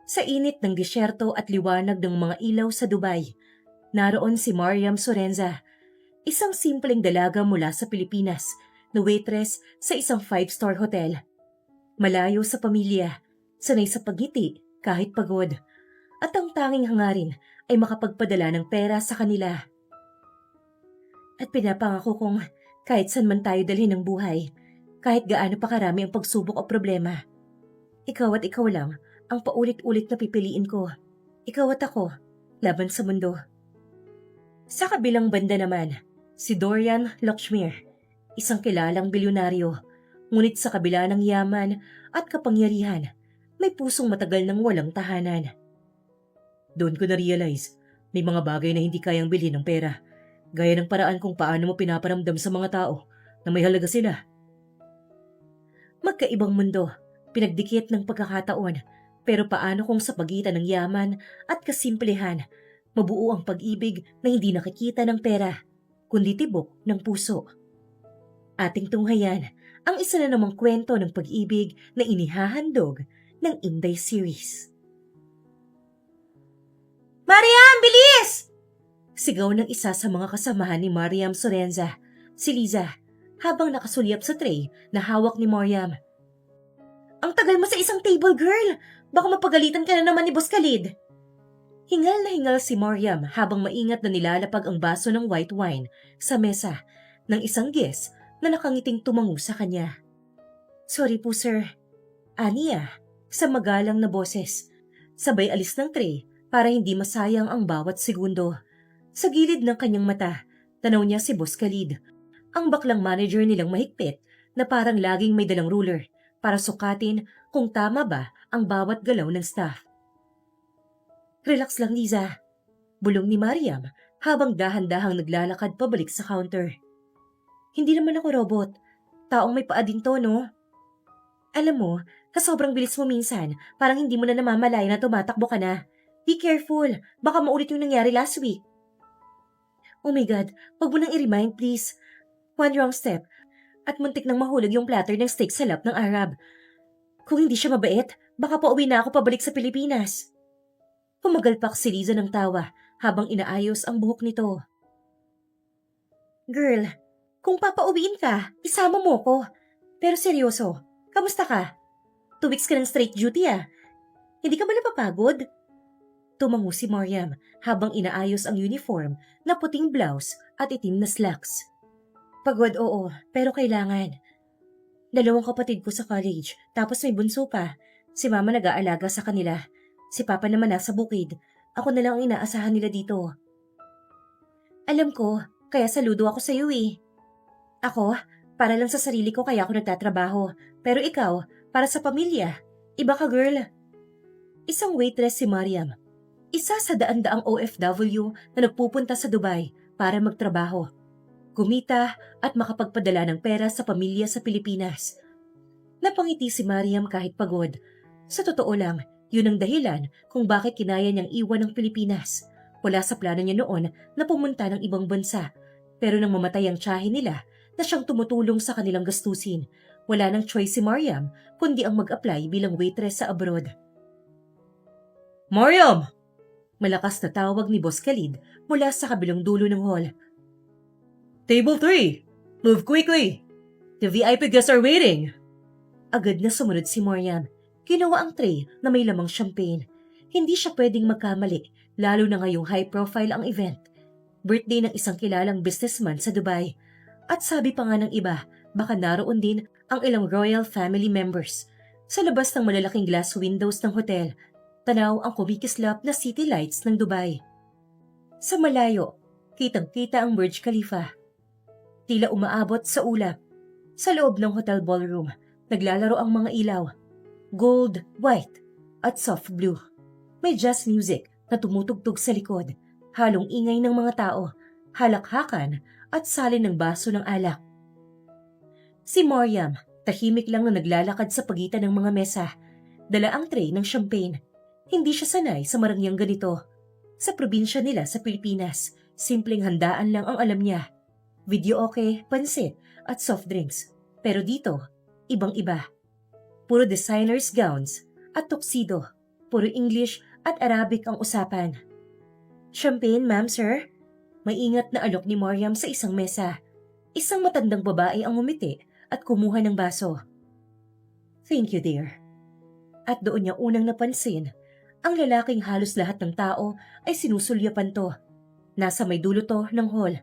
Sa init ng disyerto at liwanag ng mga ilaw sa Dubai, naroon si Mariam Sorenza, isang simpleng dalaga mula sa Pilipinas na waitress sa isang five-star hotel. Malayo sa pamilya, sanay sa pagngiti kahit pagod, at ang tanging hangarin ay makapagpadala ng pera sa kanila. At pinapangako kong kahit saan man tayo dalhin ng buhay, kahit gaano pa karami ang pagsubok o problema, ikaw at ikaw lang ang paulit-ulit na pipiliin ko. Ikaw at ako, laban sa mundo. Sa kabilang banda naman, si Dorian Lakshmir, isang kilalang bilyonaryo, ngunit sa kabila ng yaman at kapangyarihan, may pusong matagal nang walang tahanan. Doon ko na-realize, may mga bagay na hindi kayang bilhin ng pera, gaya ng paraan kung paano mo pinaparamdam sa mga tao na may halaga sila. Magkaibang mundo, pinagdikit ng pagkakataon, pero paano kung sa pagitan ng yaman at kasimplehan, mabuo ang pag-ibig na hindi nakikita ng pera, kundi tibok ng puso. Ating tunghayan ang isa na namang kwento ng pag-ibig na inihahandog ng Inday series. Mariam, bilis! Sigaw ng isa sa mga kasamahan ni Mariam Sorenza, si Liza, habang nakasulyap sa tray na hawak ni Mariam. Ang tagal mo sa isang table, girl! Baka mapagalitan ka na naman ni Boss Khalid. Hingal na hingal si Mariam habang maingat na nilalapag ang baso ng white wine sa mesa ng isang guest na nakangiting tumango sa kanya. Sorry po, sir. Aniya, sa magalang na boses. Sabay alis ng tray para hindi masayang ang bawat segundo. Sa gilid ng kanyang mata, tanaw niya si Boss Khalid, ang baklang manager nilang mahigpit na parang laging may dalang ruler para sukatin kung tama ba ang bawat galaw ng staff. Relax lang, Liza. Bulong ni Mariam habang dahan-dahang naglalakad pabalik sa counter. Hindi naman ako robot. Taong may paa din to, no? Alam mo, sa sobrang bilis mo minsan, parang hindi mo na namamalaya na tumatakbo ka na. Be careful. Baka maulit yung nangyari last week. Oh my God, wag mo nang i-remind, please. One wrong step, at muntik nang mahulog yung platter ng steak sa lap ng Arab. Kung hindi siya mabait, baka pauwi na ako pabalik sa Pilipinas. Pumagalpak si Liza ng tawa habang inaayos ang buhok nito. Girl, kung papauwiin ka, isama mo ko. Pero seryoso, kamusta ka? 2 weeks ka ng straight duty Hindi ka ba napapagod? Tumango si Mariam habang inaayos ang uniform na puting blouse at itim na slacks. Pagod, oo, pero kailangan. 2 kapatid ko sa college, tapos may bunso pa. Si mama nag-aalaga sa kanila. Si papa naman nasa bukid. Ako na lang ang inaasahan nila dito. Alam ko, kaya saludo ako sa iyo Ako, para lang sa sarili ko kaya ako nagtatrabaho. Pero ikaw, para sa pamilya. Iba ka, girl. Isang waitress si Mariam. Isa sa daan-daang OFW na nagpupunta sa Dubai para magtrabaho, kumita at makapagpadala ng pera sa pamilya sa Pilipinas. Napangiti si Mariam kahit pagod. Sa totoo lang, yun ang dahilan kung bakit kinaya niyang iwan ng Pilipinas. Wala sa plano niya noon na pumunta ng ibang bansa. Pero nang mamatay ang tiyahin nila na siyang tumutulong sa kanilang gastusin, wala nang choice si Mariam kundi ang mag-apply bilang waitress sa abroad. Mariam! Malakas na tawag ni Boss Khalid mula sa kabilang dulo ng hall. Table 3! Move quickly! The VIP guests are waiting! Agad na sumunod si Mariam. Kinuha ang tray na may lamang champagne. Hindi siya pwedeng magkamali, lalo na ngayong high profile ang event. Birthday ng isang kilalang businessman sa Dubai. At sabi pa nga ng iba, baka naroon din ang ilang royal family members. Sa labas ng malalaking glass windows ng hotel, tanaw ang kumikislap na city lights ng Dubai. Sa malayo, kitang-kita ang Burj Khalifa. Tila umaabot sa ulap. Sa loob ng hotel ballroom, naglalaro ang mga ilaw. Gold, white, at soft blue. May jazz music na tumutugtog sa likod. Halong ingay ng mga tao, halakhakan at salin ng baso ng alak. Si Mariam, tahimik lang na naglalakad sa pagitan ng mga mesa. Dala ang tray ng champagne. Hindi siya sanay sa marangyang ganito. Sa probinsya nila sa Pilipinas, simpleng handaan lang ang alam niya. Videoke, pansit at soft drinks. Pero dito, ibang-iba. Puro designers gowns at tuxedo. puro English at Arabic ang usapan. Champagne, ma'am, sir? Maingat na alok ni Mariam sa isang mesa. Isang matandang babae ang umiti at kumuha ng baso. Thank you, dear. At doon niya unang napansin, ang lalaking halos lahat ng tao ay sinusulyapan to. Nasa may dulo to ng hall,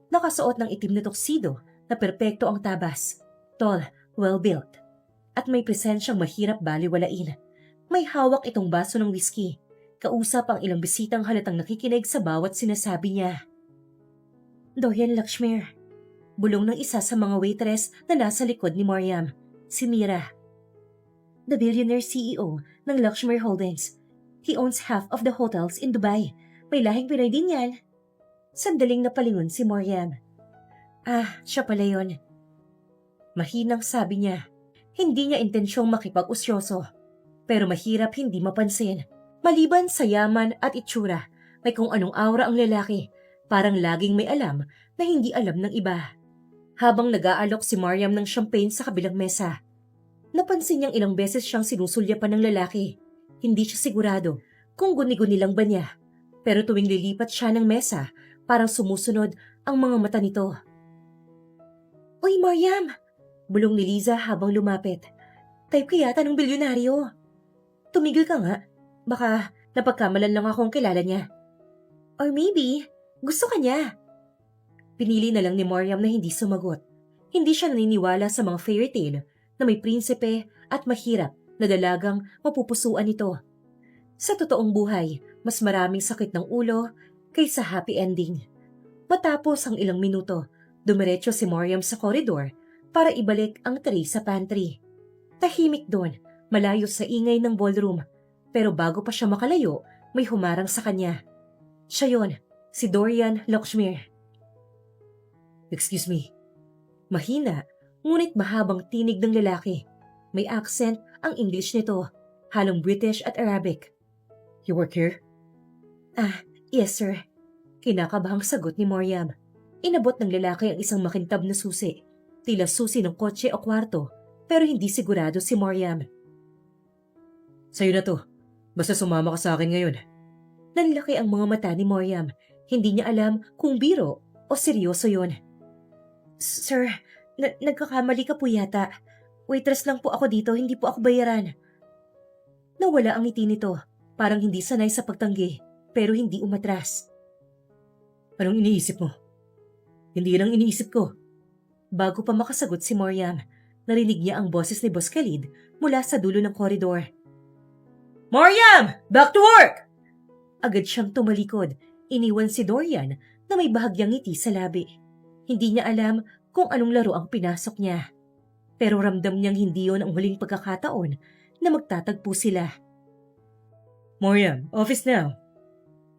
nakasuot ng itim na tuxedo na perpekto ang tabas. Tall, well-built, at may presensyang mahirap baliwalain. May hawak itong baso ng whiskey. Kausap ang ilang bisitang halatang nakikinig sa bawat sinasabi niya. Dorian Lakshmir, bulong ng isa sa mga waitress na nasa likod ni Mariam, si Mira. The billionaire CEO ng Lakshmir Holdings. He owns half of the hotels in Dubai. May lahing Pinoy din yan. Sandaling napalingon si Mariam. Ah, siya pala yun. Mahinang sabi niya. Hindi niya intensyong makipag-usyoso. Pero mahirap hindi mapansin. Maliban sa yaman at itsura, may kung anong aura ang lalaki. Parang laging may alam na hindi alam ng iba. Habang nag-aalok si Mariam ng champagne sa kabilang mesa, napansin niyang ilang beses siyang sinusulyapan ng lalaki. Hindi siya sigurado kung guni-guni lang ba niya. Pero tuwing lilipat siya ng mesa, parang sumusunod ang mga mata nito. Uy, Mariam! Bulong ni Liza habang lumapit. Type ka yata ng bilyonaryo. Tumigil ka nga. Baka napagkamalan lang akong kilala niya. Or maybe, gusto ka niya. Pinili na lang ni Mariam na hindi sumagot. Hindi siya naniniwala sa mga fairy tale na may prinsipe at mahirap na dalagang mapupusuan ito. Sa totoong buhay, mas maraming sakit ng ulo kaysa happy ending. Matapos ang ilang minuto, dumiretso si Mariam sa koridor para ibalik ang tray sa pantry. Tahimik doon, malayo sa ingay ng ballroom. Pero bago pa siya makalayo, may humarang sa kanya. Siya yon, si Dorian Lakshmir. Excuse me. Mahina, ngunit mahabang tinig ng lalaki. May accent ang English nito, halong British at Arabic. You work here? Ah, yes sir. Kinakabahang sagot ni Mariam. Inabot ng lalaki ang isang makintab na susi. Tila susi ng kotse o kwarto, pero hindi sigurado si Mariam. Sa'yo na to. Basta sumama ka sa akin ngayon. Nanlaki ang mga mata ni Mariam. Hindi niya alam kung biro o seryoso yon. Sir, nagkakamali ka po yata. Waitress lang po ako dito, hindi po ako bayaran. Nawala ang ngiti nito. Parang hindi sanay sa pagtanggi, pero hindi umatras. Anong iniisip mo? Hindi lang iniisip ko. Bago pa makasagot si Mariam, narinig niya ang boses ni Boss Khalid mula sa dulo ng koridor. Mariam! Back to work! Agad siyang tumalikod. Iniwan si Dorian na may bahagyang ngiti sa labi. Hindi niya alam kung anong laro ang pinasok niya. Pero ramdam niyang hindi yon ang huling pagkakataon na magtatagpo sila. Mariam, office now.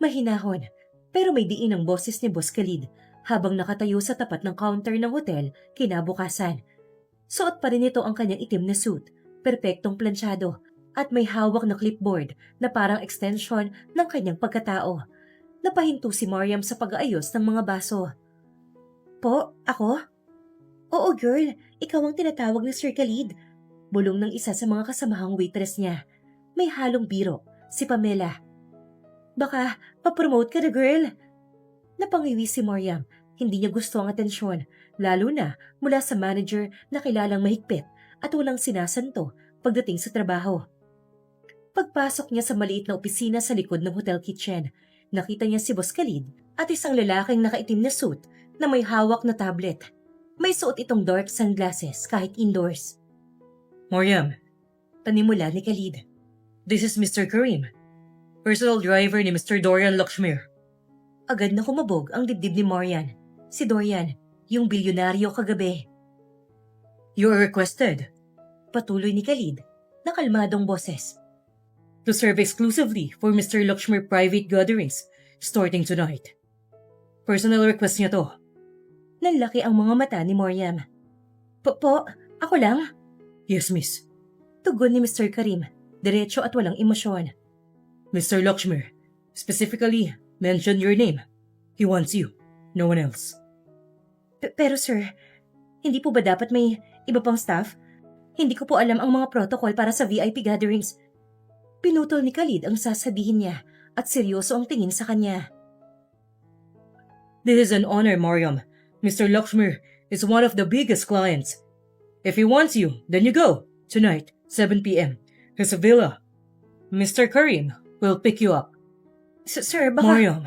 Mahinahon, pero may diin ang boses ni Boss Khalid habang nakatayo sa tapat ng counter ng hotel kinabukasan. Suot pa rin ito ang kanyang itim na suit, perpektong plansyado, at may hawak na clipboard na parang extension ng kanyang pagkatao. Napahinto si Mariam sa pag-aayos ng mga baso. Po, ako? Oo girl, ikaw ang tinatawag ni Sir Khalid. Bulong ng isa sa mga kasamahang waitress niya. May halong biro, si Pamela. Baka pa-promote ka na girl. Napangiwi si Mariam. Hindi niya gusto ang atensyon, lalo na mula sa manager na kilalang mahigpit at walang sinasanto pagdating sa trabaho. Pagpasok niya sa maliit na opisina sa likod ng hotel kitchen, nakita niya si Boss Khalid at isang lalaking nakaitim na suit na may hawak na tablet. May suot itong dark sunglasses kahit indoors. Mariam, panimula ni Khalid. This is Mr. Karim, personal driver ni Mr. Dorian Lakshmir. Agad na kumabog ang dibdib ni Mariam. Si Dorian, yung bilyonaryo kagabi. You are requested. Patuloy ni Khalid, na kalmadong boses. To serve exclusively for Mr. Lakshmir private gatherings starting tonight. Personal request niya to. Nanlaki ang mga mata ni Mariam. Po, ako lang? Yes, miss. Tugon ni Mr. Karim, diretso at walang emosyon. Mr. Lakshmir, specifically mention your name. He wants you, no one else. Pero sir, hindi po ba dapat may iba pang staff? Hindi ko po alam ang mga protocol para sa VIP gatherings. Pinutol ni Khalid ang sasabihin niya at seryoso ang tingin sa kanya. This is an honor, Mariam. Mr. Lakshmir is one of the biggest clients. If he wants you, then you go. Tonight, 7 p.m. His villa. Mr. Karim will pick you up. Sir, baka... Mariam,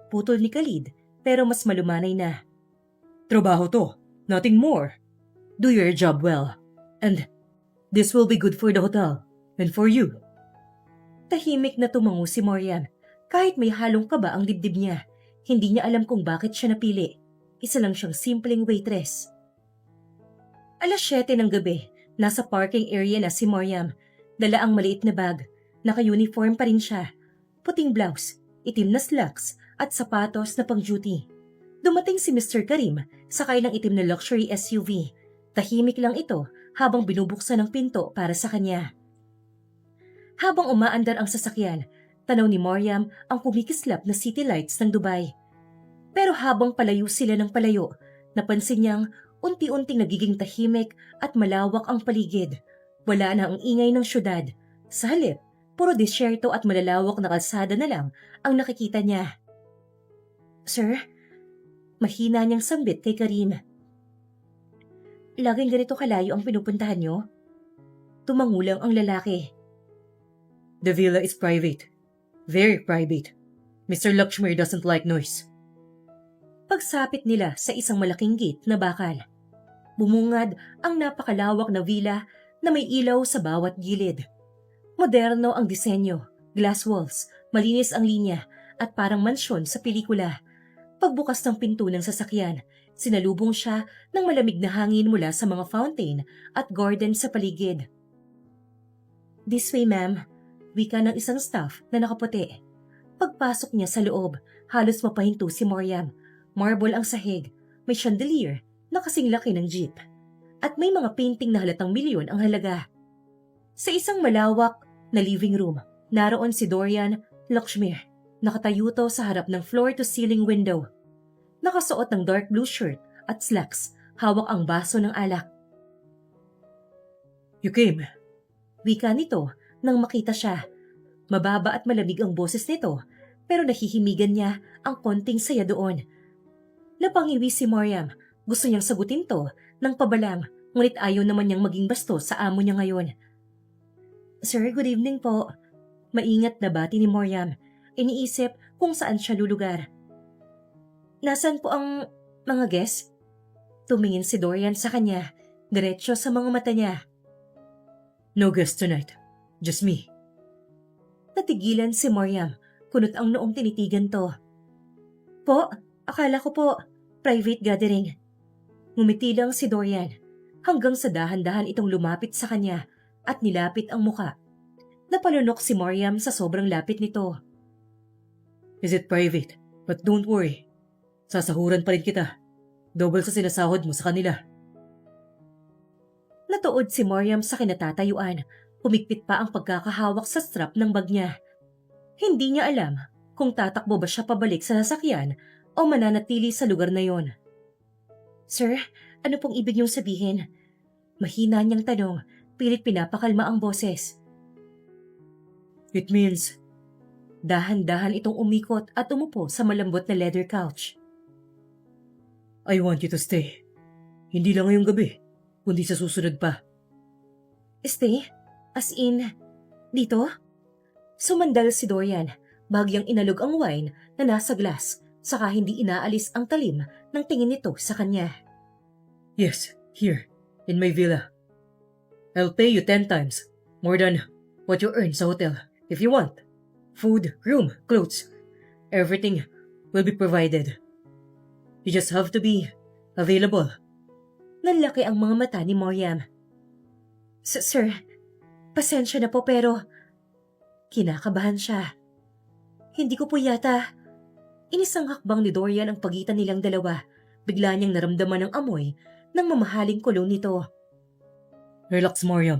Putol ni Khalid, pero mas malumanay na. trabaho to. Nothing more. Do your job well. And this will be good for the hotel. And for you. Tahimik na tumango si Mariam. Kahit may halong kaba ang dibdib niya, hindi niya alam kung bakit siya napili. Isa lang siyang simpleng waitress. Alas 7 ng gabi, nasa parking area na si Mariam. Dala ang maliit na bag. Naka-uniform pa rin siya. Puting blouse, itim na slacks, at sapatos na pang-duty. Dumating si Mr. Karim, sakay ng itim na luxury SUV. Tahimik lang ito habang binubuksan ang pinto para sa kanya. Habang umaandar ang sasakyan, tanaw ni Mariam ang kumikislap na city lights ng Dubai. Pero habang palayo sila ng palayo, napansin niyang unti-unting nagiging tahimik at malawak ang paligid. Wala na ang ingay ng syudad. Sa halip, puro disyerto at malalawak na kalsada na lang ang nakikita niya. Sir, mahina niyang sambit kay Karim. Laging ganito kalayo ang pinupuntahan niyo? Tumangulang ang lalaki. The villa is private. Very private. Mr. Lakshmir doesn't like noise. Pagsapit nila sa isang malaking gate na bakal. Bumungad ang napakalawak na villa na may ilaw sa bawat gilid. Moderno ang disenyo, glass walls, malinis ang linya, at parang mansyon sa pelikula. Pagbukas ng pinto ng sasakyan, sinalubong siya ng malamig na hangin mula sa mga fountain at garden sa paligid. This way, ma'am. Wika ng isang staff na nakaputi. Pagpasok niya sa loob, halos mapahinto si Mariam. Marble ang sahig, may chandelier na kasing laki ng jeep. At may mga painting na halatang milyon ang halaga. Sa isang malawak na living room, naroon si Dorian Lakshmir. Nakatayo to sa harap ng floor-to-ceiling window. Nakasuot ng dark blue shirt at slacks, hawak ang baso ng alak. You came. Wika nito nang makita siya. Mababa at malamig ang boses nito, pero nahihimigan niya ang konting saya doon. Napangiwi si Mariam. Gusto niyang sagutin to ng pabalang, ngunit ayaw naman niyang maging bastos sa amo niya ngayon. Sir, good evening po. Maingat na bati ni Mariam. Iniisip kung saan siya lulugar. Nasaan po ang mga guests? Tumingin si Dorian sa kanya, diretso sa mga mata niya. No guest tonight. Just me. Natigilan si Mariam, kunot ang noong tinitigan to. Po, akala ko po, private gathering. Ngumiti lang si Dorian, hanggang sa dahan-dahan itong lumapit sa kanya at nilapit ang muka. Napalunok si Mariam sa sobrang lapit nito. Is it private? But don't worry. Sasahuran pa rin kita. Double sa sinasahod mo sa kanila. Natuod si Mariam sa kinatatayuan. Humigpit pa ang pagkakahawak sa strap ng bag niya. Hindi niya alam kung tatakbo ba siya pabalik sa sasakyan o mananatili sa lugar na yon. Sir, ano pong ibig niyong sabihin? Mahina niyang tanong, pilit pinapakalma ang boses. It means... Dahan-dahan itong umikot at umupo sa malambot na leather couch. I want you to stay. Hindi lang ngayong gabi, kundi sa susunod pa. Stay? As in, dito? Sumandal si Dorian, bagyang inalog ang wine na nasa glass, saka hindi inaalis ang talim ng tingin nito sa kanya. Yes, here, in my villa. I'll pay you 10 times, more than what you earn sa hotel, if you want. Food, room, clothes, everything will be provided. You just have to be available. Nanlaki ang mga mata ni Mariam. Sir, pasensya na po pero kinakabahan siya. Hindi ko po yata. Inisang hakbang ni Dorian ang pagitan nilang dalawa. Bigla niyang naramdaman ang amoy ng mamahaling kulong nito. Relax, Mariam.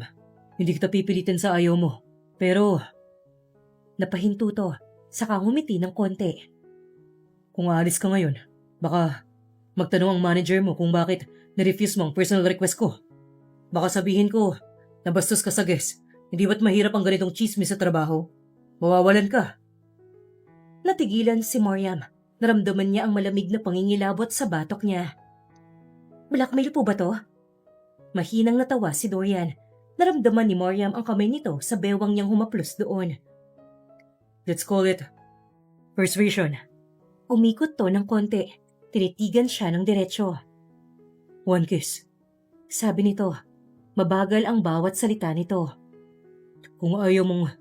Hindi kita pipilitin sa ayaw mo. Pero... Napahinto to, saka ngumiti ng konti. Kung aalis ka ngayon, baka magtanong ang manager mo kung bakit nirefuse mo ang personal request ko. Baka sabihin ko, nabastos ka sa guest, Hindi ba't mahirap ang ganitong chismis sa trabaho? Mawawalan ka. Natigilan si Mariam. Naramdaman niya ang malamig na pangingilabot sa batok niya. Blackmail po ba to? Mahinang natawa si Dorian. Naramdaman ni Mariam ang kamay nito sa bewang niyang humaplos doon. Let's call it persuasion. Umikot to ng konti. Tinitigan siya ng diretsyo. One kiss. Sabi nito, mabagal ang bawat salita nito. Kung ayaw mong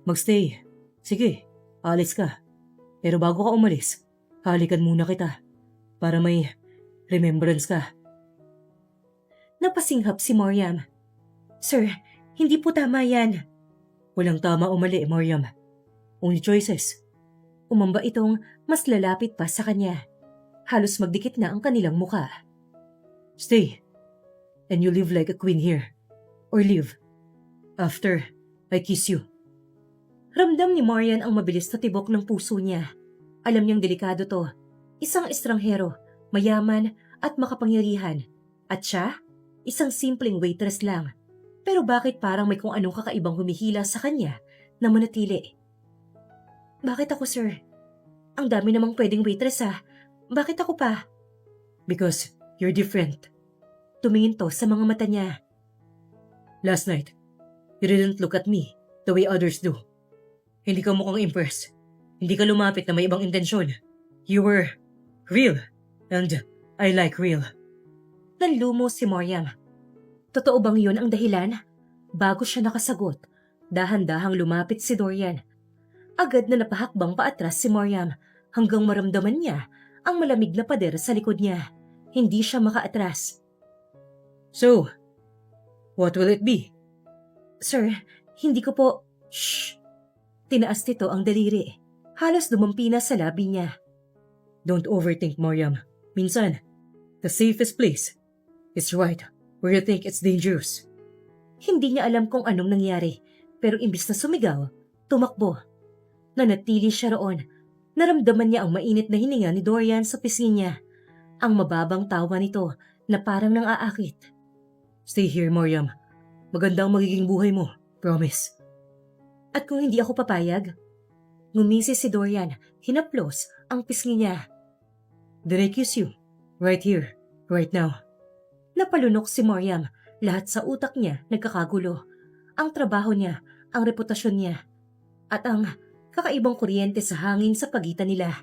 magstay, sige, alis ka. Pero bago ka umalis, halikan muna kita para may remembrance ka. Napasinghap si Mariam. Sir, hindi po tama yan. Walang tama o mali, Mariam. Only choices. Umamba itong mas lalapit pa sa kanya. Halos magdikit na ang kanilang muka. Stay. And you live like a queen here. Or leave. After I kiss you. Ramdam ni Marian ang mabilis na tibok ng puso niya. Alam niyang delikado to. Isang estranghero, mayaman at makapangyarihan. At siya, isang simpleng waitress lang. Pero bakit parang may kung anong kakaibang humihila sa kanya na manatili? Bakit ako, sir? Ang dami namang pwedeng waitress Bakit ako pa? Because you're different. Tumingin to sa mga mata niya. Last night, you didn't look at me the way others do. Hindi ka mukhang impressed. Hindi ka lumapit na may ibang intensyon. You were real. And I like real. Nanlumo si Mariam. Totoo bang yun ang dahilan? Bago siya nakasagot, dahan-dahang lumapit si Dorian. Agad na napahakbang paatras si Mariam hanggang maramdaman niya ang malamig na pader sa likod niya. Hindi siya makaatras. So, what will it be? Sir, hindi ko po... Shh! Tinaas nito ang daliri. Halos dumampi na sa labi niya. Don't overthink, Mariam. Minsan, the safest place is right where you think it's dangerous. Hindi niya alam kung anong nangyari, pero imbis na sumigaw, tumakbo. Nanatili siya roon. Naramdaman niya ang mainit na hininga ni Dorian sa pisngi niya. Ang mababang tawa nito na parang nang-aakit. Stay here, Mariam. Maganda ang magiging buhay mo. Promise. At kung hindi ako papayag? Ngumisi si Dorian, hinaplos ang pisngi niya. Then I kiss you. Right here. Right now. Napalunok si Mariam. Lahat sa utak niya nagkakagulo. Ang trabaho niya, ang reputasyon niya, at ang kakaibang kuryente sa hangin sa pagitan nila.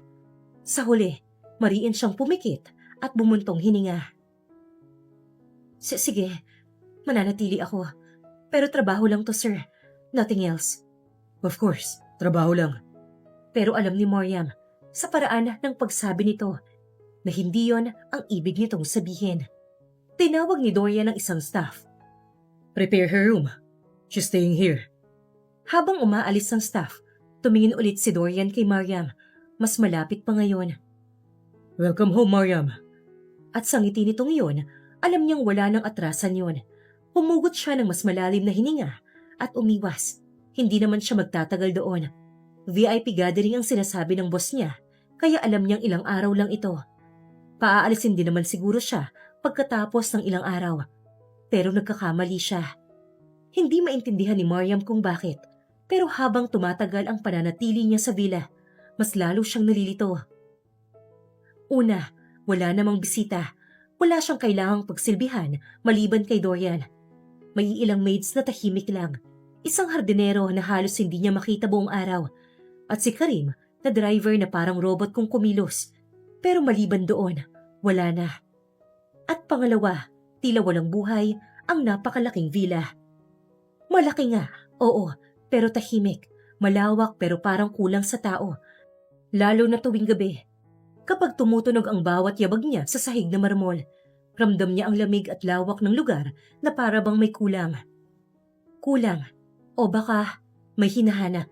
Sa huli, mariin siyang pumikit at bumuntong hininga. Sige, mananatili ako. Pero trabaho lang to, sir. Nothing else. Of course, trabaho lang. Pero alam ni Mariam, sa paraan ng pagsabi nito, na hindi yon ang ibig nitong sabihin. Tinawag ni Dorian ng isang staff. Prepare her room. She's staying here. Habang umaalis ang staff, tumingin ulit si Dorian kay Mariam. Mas malapit pa ngayon. Welcome home, Mariam. At sa ngiti nitong yun, alam niyang wala nang atrasan yun. Humugot siya ng mas malalim na hininga at umiwas. Hindi naman siya magtatagal doon. VIP gathering ang sinasabi ng boss niya, kaya alam niyang ilang araw lang ito. Paaalisin din naman siguro siya pagkatapos ng ilang araw. Pero nagkakamali siya. Hindi maintindihan ni Mariam kung bakit, pero habang tumatagal ang pananatili niya sa villa, mas lalo siyang nalilito. Una, wala namang bisita. Wala siyang kailangang pagsilbihan maliban kay Dorian. May ilang maids na tahimik lang. Isang hardinero na halos hindi niya makita buong araw. At si Karim na driver na parang robot kung kumilos. Pero maliban doon, wala na. At pangalawa, tila walang buhay ang napakalaking villa. Malaki nga, oo, pero tahimik. Malawak pero parang kulang sa tao. Lalo na tuwing gabi. Kapag tumutunog ang bawat yabag niya sa sahig na marmol, ramdam niya ang lamig at lawak ng lugar na para bang may kulang. Kulang, o baka may hinahanap.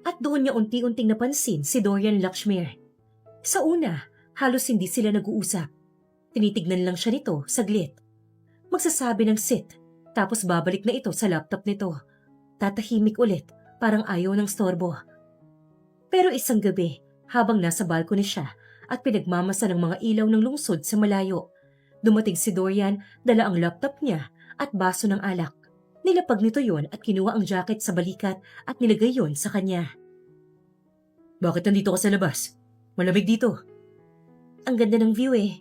At doon niya unti-unting napansin si Dorian Lakshmir. Sa una, halos hindi sila nag-uusap. Tinitignan lang siya nito saglit. Magsasabi ng sit, tapos babalik na ito sa laptop nito. Tatahimik ulit, parang ayaw ng storbo. Pero isang gabi, habang nasa balcony siya at pinagmamasa ng mga ilaw ng lungsod sa malayo, dumating si Dorian, dala ang laptop niya at baso ng alak. Nilapag nito yon at kinuha ang jacket sa balikat at nilagay yon sa kanya. Bakit nandito ka sa labas? Malamig dito. Ang ganda ng view eh.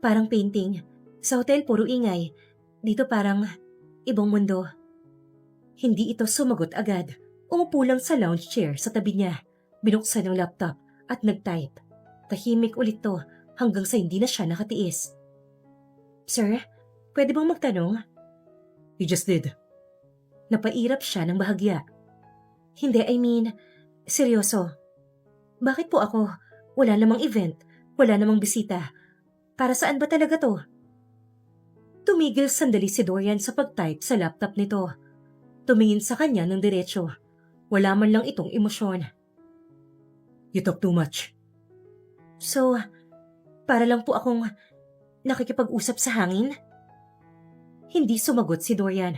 Parang painting. Sa hotel puro ingay. Dito parang ibang mundo. Hindi ito sumagot agad. Umupo lang sa lounge chair sa tabi niya. Binuksan ang laptop at nag-type. Tahimik ulit to hanggang sa hindi na siya nakatiis. Sir, pwede bang magtanong? You just did. Napairap siya ng bahagya. Hindi, I mean, seryoso. Bakit po ako? Wala namang event. Wala namang bisita. Para saan ba talaga to? Tumigil sandali si Dorian sa pag-type sa laptop nito. Tumingin sa kanya ng diretsyo. Wala man lang itong emosyon. You talk too much. So, para lang po akong nakikipag-usap sa hangin? Hindi sumagot si Dorian.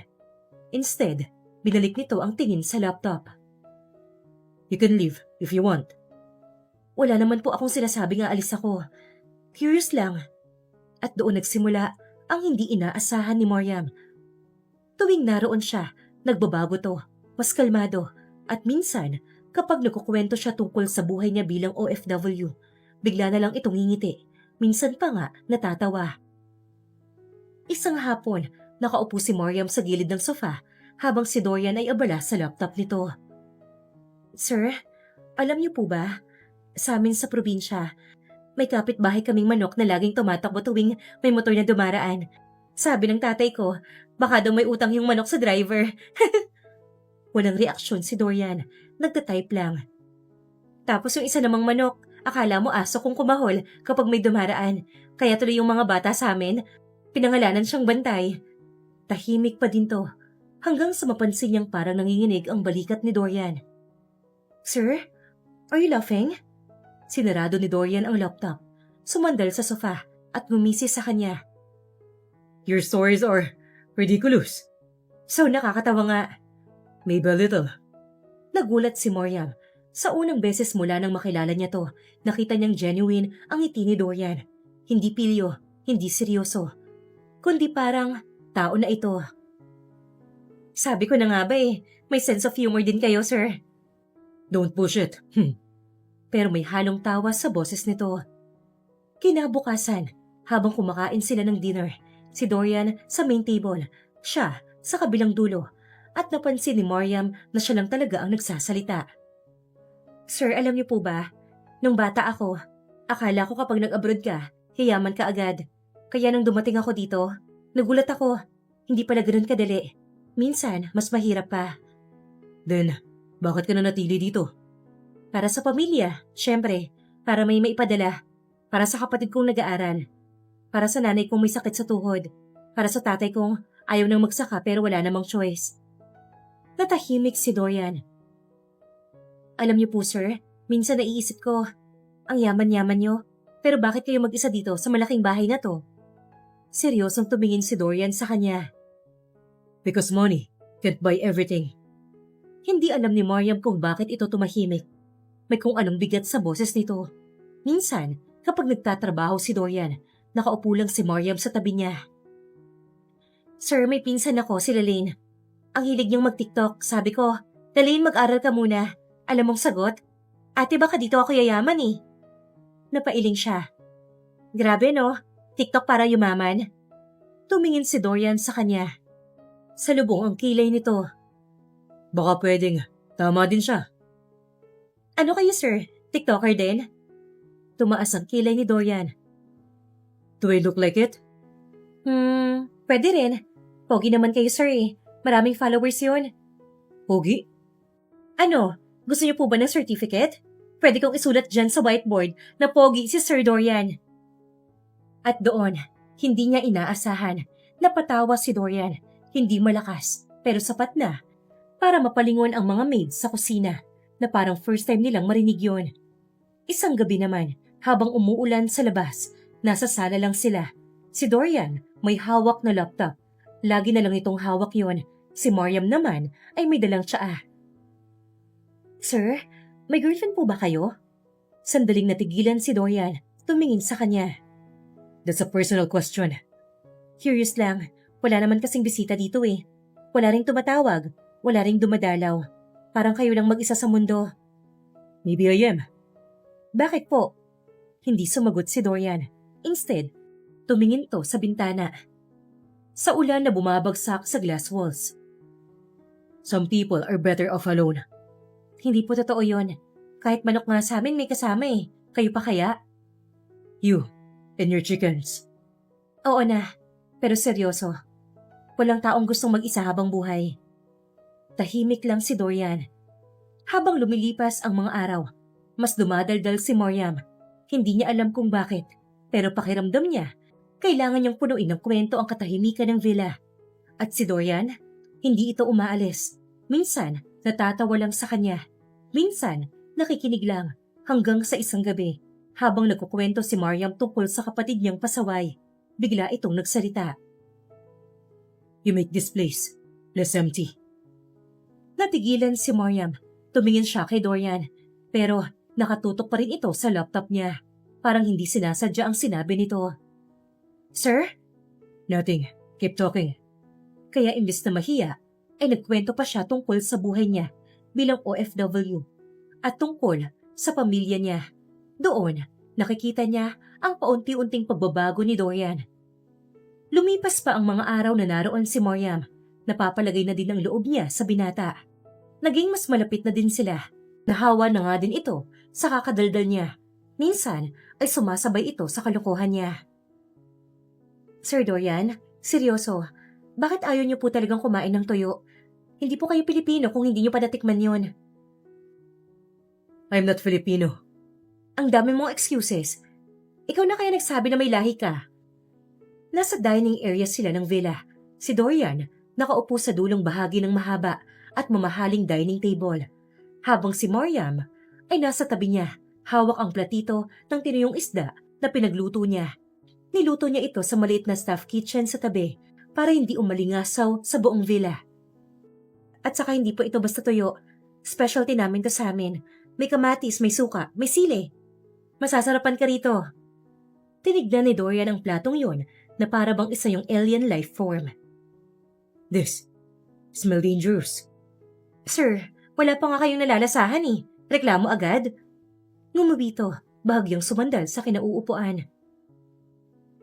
Instead, binalik nito ang tingin sa laptop. You can leave if you want. Wala naman po akong sinasabing aalis ako. Curious lang. At doon nagsimula ang hindi inaasahan ni Mariam. Tuwing naroon siya, nagbabago to, mas kalmado. At minsan, kapag nagkukwento siya tungkol sa buhay niya bilang OFW, bigla na lang itong ngingiti. Minsan pa nga natatawa. Isang hapon, nakaupo si Mariam sa gilid ng sofa habang si Dorian ay abala sa laptop nito. Sir, alam niyo po ba, sa amin sa probinsya, may kapitbahay kaming manok na laging tumatakbo tuwing may motor na dumaraan. Sabi ng tatay ko, baka daw may utang yung manok sa driver. Walang reaksyon si Dorian, nagtatype lang. Tapos yung isa namang manok, akala mo aso kung kumahol kapag may dumaraan. Kaya tuloy yung mga bata sa amin, pinangalanan siyang bantay. Tahimik pa din to, hanggang sa mapansin niyang parang nanginginig ang balikat ni Dorian. Sir, are you laughing? Sinarado ni Dorian ang laptop, sumandal sa sofa at ngumisi sa kanya. Your stories are ridiculous. So nakakatawa nga. Maybe a little. Nagulat si Mariam. Sa unang beses mula nang makilala niya to, nakita niyang genuine ang ngiti ni Dorian. Hindi pilyo, hindi seryoso. Kundi parang tao na ito. Sabi ko na nga ba may sense of humor din kayo, sir. Don't push it. Pero may halong tawa sa boses nito. Kinabukasan, habang kumakain sila ng dinner, si Dorian sa main table, siya sa kabilang dulo, at napansin ni Mariam na siya lang talaga ang nagsasalita. Sir, alam niyo po ba, nung bata ako, akala ko kapag nag-abroad ka, yayaman ka agad. Kaya nung dumating ako dito, nagulat ako, hindi pala ganoon kadali. Minsan, mas mahirap pa. Then, bakit ka na natili dito? Para sa pamilya, syempre. Para may maipadala. Para sa kapatid kong nag-aaral. Para sa nanay kong may sakit sa tuhod. Para sa tatay kong ayaw nang magsaka pero wala namang choice. Natahimik si Dorian. Alam niyo po sir, minsan naiisip ko, ang yaman-yaman niyo, pero bakit kayo mag-isa dito sa malaking bahay na to? Seryosong tumingin si Dorian sa kanya. Because money can't buy everything. Hindi alam ni Mariam kung bakit ito tumahimik. May kung anong bigat sa boses nito. Minsan, kapag nagtatrabaho si Dorian, nakaupo lang si Mariam sa tabi niya. Sir, may pinsan ako, si Lalaine. Ang hilig niyang mag-TikTok. Sabi ko, Lalaine, mag-aral ka muna. Alam mong sagot? Ate, baka dito ako yayaman eh. Napailing siya. Grabe no? TikTok para yumaman? Tumingin si Dorian sa kanya. Salubong ang kilay nito. Baka pwedeng, tama din siya. Ano kayo sir? TikToker din? Tumaas ang kilay ni Dorian. Do I look like it? Pwede rin. Pogi naman kayo sir eh. Maraming followers yun. Pogi? Ano? Gusto niyo po ba ng certificate? Pwede kong isulat dyan sa whiteboard na pogi si Sir Dorian. At doon, hindi niya inaasahan. Napatawa si Dorian. Hindi malakas, pero sapat na para mapalingon ang mga maids sa kusina na parang first time nilang marinig yon. Isang gabi naman, habang umuulan sa labas, nasa sala lang sila. Si Dorian may hawak na laptop. Lagi na lang itong hawak yon. Si Mariam naman ay may dalang tsaa. Sir, may girlfriend po ba kayo? Sandaling natigilan si Dorian, tumingin sa kanya. That's a personal question. Curious lang, wala naman kasing bisita dito eh. Wala ring tumatawag, wala ring dumadalaw. Parang kayo lang mag-isa sa mundo. Maybe I am. Bakit po? Hindi sumagot si Dorian. Instead, tumingin to sa bintana. Sa ulan na bumabagsak sa glass walls. Some people are better off alone. Hindi po totoo yon. Kahit manok nga sa amin may kasama eh. Kayo pa kaya? You and your chickens. Oo na, pero seryoso. Walang taong gustong mag-isa habang buhay. Tahimik lang si Dorian. Habang lumilipas ang mga araw, mas dumadaldal si Moriam. Hindi niya alam kung bakit, pero pakiramdam niya, kailangan niyang punuin ng kwento ang katahimikan ng villa. At si Dorian, hindi ito umaalis. Minsan, natatawa lang sa kanya. Minsan, nakikinig lang hanggang sa isang gabi. Habang nagkukwento si Moriam tungkol sa kapatid niyang pasaway, bigla itong nagsalita. You make this place less empty. Natigilan si Moriam. Tumingin siya kay Dorian, pero nakatutok pa rin ito sa laptop niya. Parang hindi sinasadya ang sinabi nito. Sir? Nothing. Keep talking. Kaya imbes na mahiya, ay nagkwento pa siya tungkol sa buhay niya bilang OFW at tungkol sa pamilya niya. Doon, nakikita niya ang paunti-unting pagbabago ni Dorian. Lumipas pa ang mga araw na naroon si Moriam. Napapalagay na din ang loob niya sa binata. Naging mas malapit na din sila. Nahawa na nga din ito sa kakadaldal niya. Minsan ay sumasabay ito sa kalokohan niya. Sir Dorian, seryoso, bakit ayaw niyo po talagang kumain ng toyo? Hindi po kayo Pilipino kung hindi niyo pa natikman yon. I'm not Filipino. Ang dami mong excuses. Ikaw na kaya nagsabi na may lahi ka. Nasa dining area sila ng villa. Si Dorian nakaupo sa dulong bahagi ng mahaba at mamahaling dining table. Habang si Moriam ay nasa tabi niya, hawak ang platito ng tinuyong isda na pinagluto niya. Niluto niya ito sa maliit na staff kitchen sa tabi para hindi umalingasaw sa buong villa. At saka hindi po ito basta tuyo. Specialty namin to sa amin. May kamatis, may suka, may sili. Masasarapan ka rito. Tinignan ni Dorian ang platong yon na para bang isa yung alien life form. This smell dangerous. Sir, wala pa nga kayong nalalasahan eh. Reklamo agad? Ngumubito, bahagyang sumandal sa kinauupuan.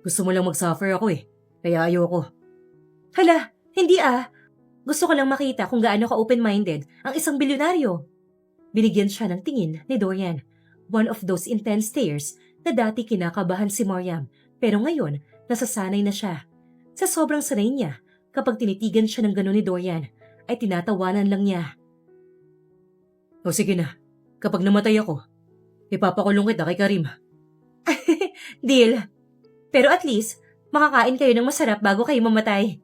Gusto mo lang mag-suffer ako eh. Kaya ayoko. Hala, hindi ah. Gusto ko lang makita kung gaano ka open-minded ang isang bilyonaryo. Binigyan siya ng tingin ni Dorian. One of those intense stares na dati kinakabahan si Moriam pero ngayon nasasanay na siya. Sa sobrang sanay niya, kapag tinitigan siya ng gano'n ni Dorian, ay tinatawanan lang niya. O sige na, kapag namatay ako, ipapakulong kita kay Karim. Deal. Pero at least, makakain kayo ng masarap bago kayo mamatay.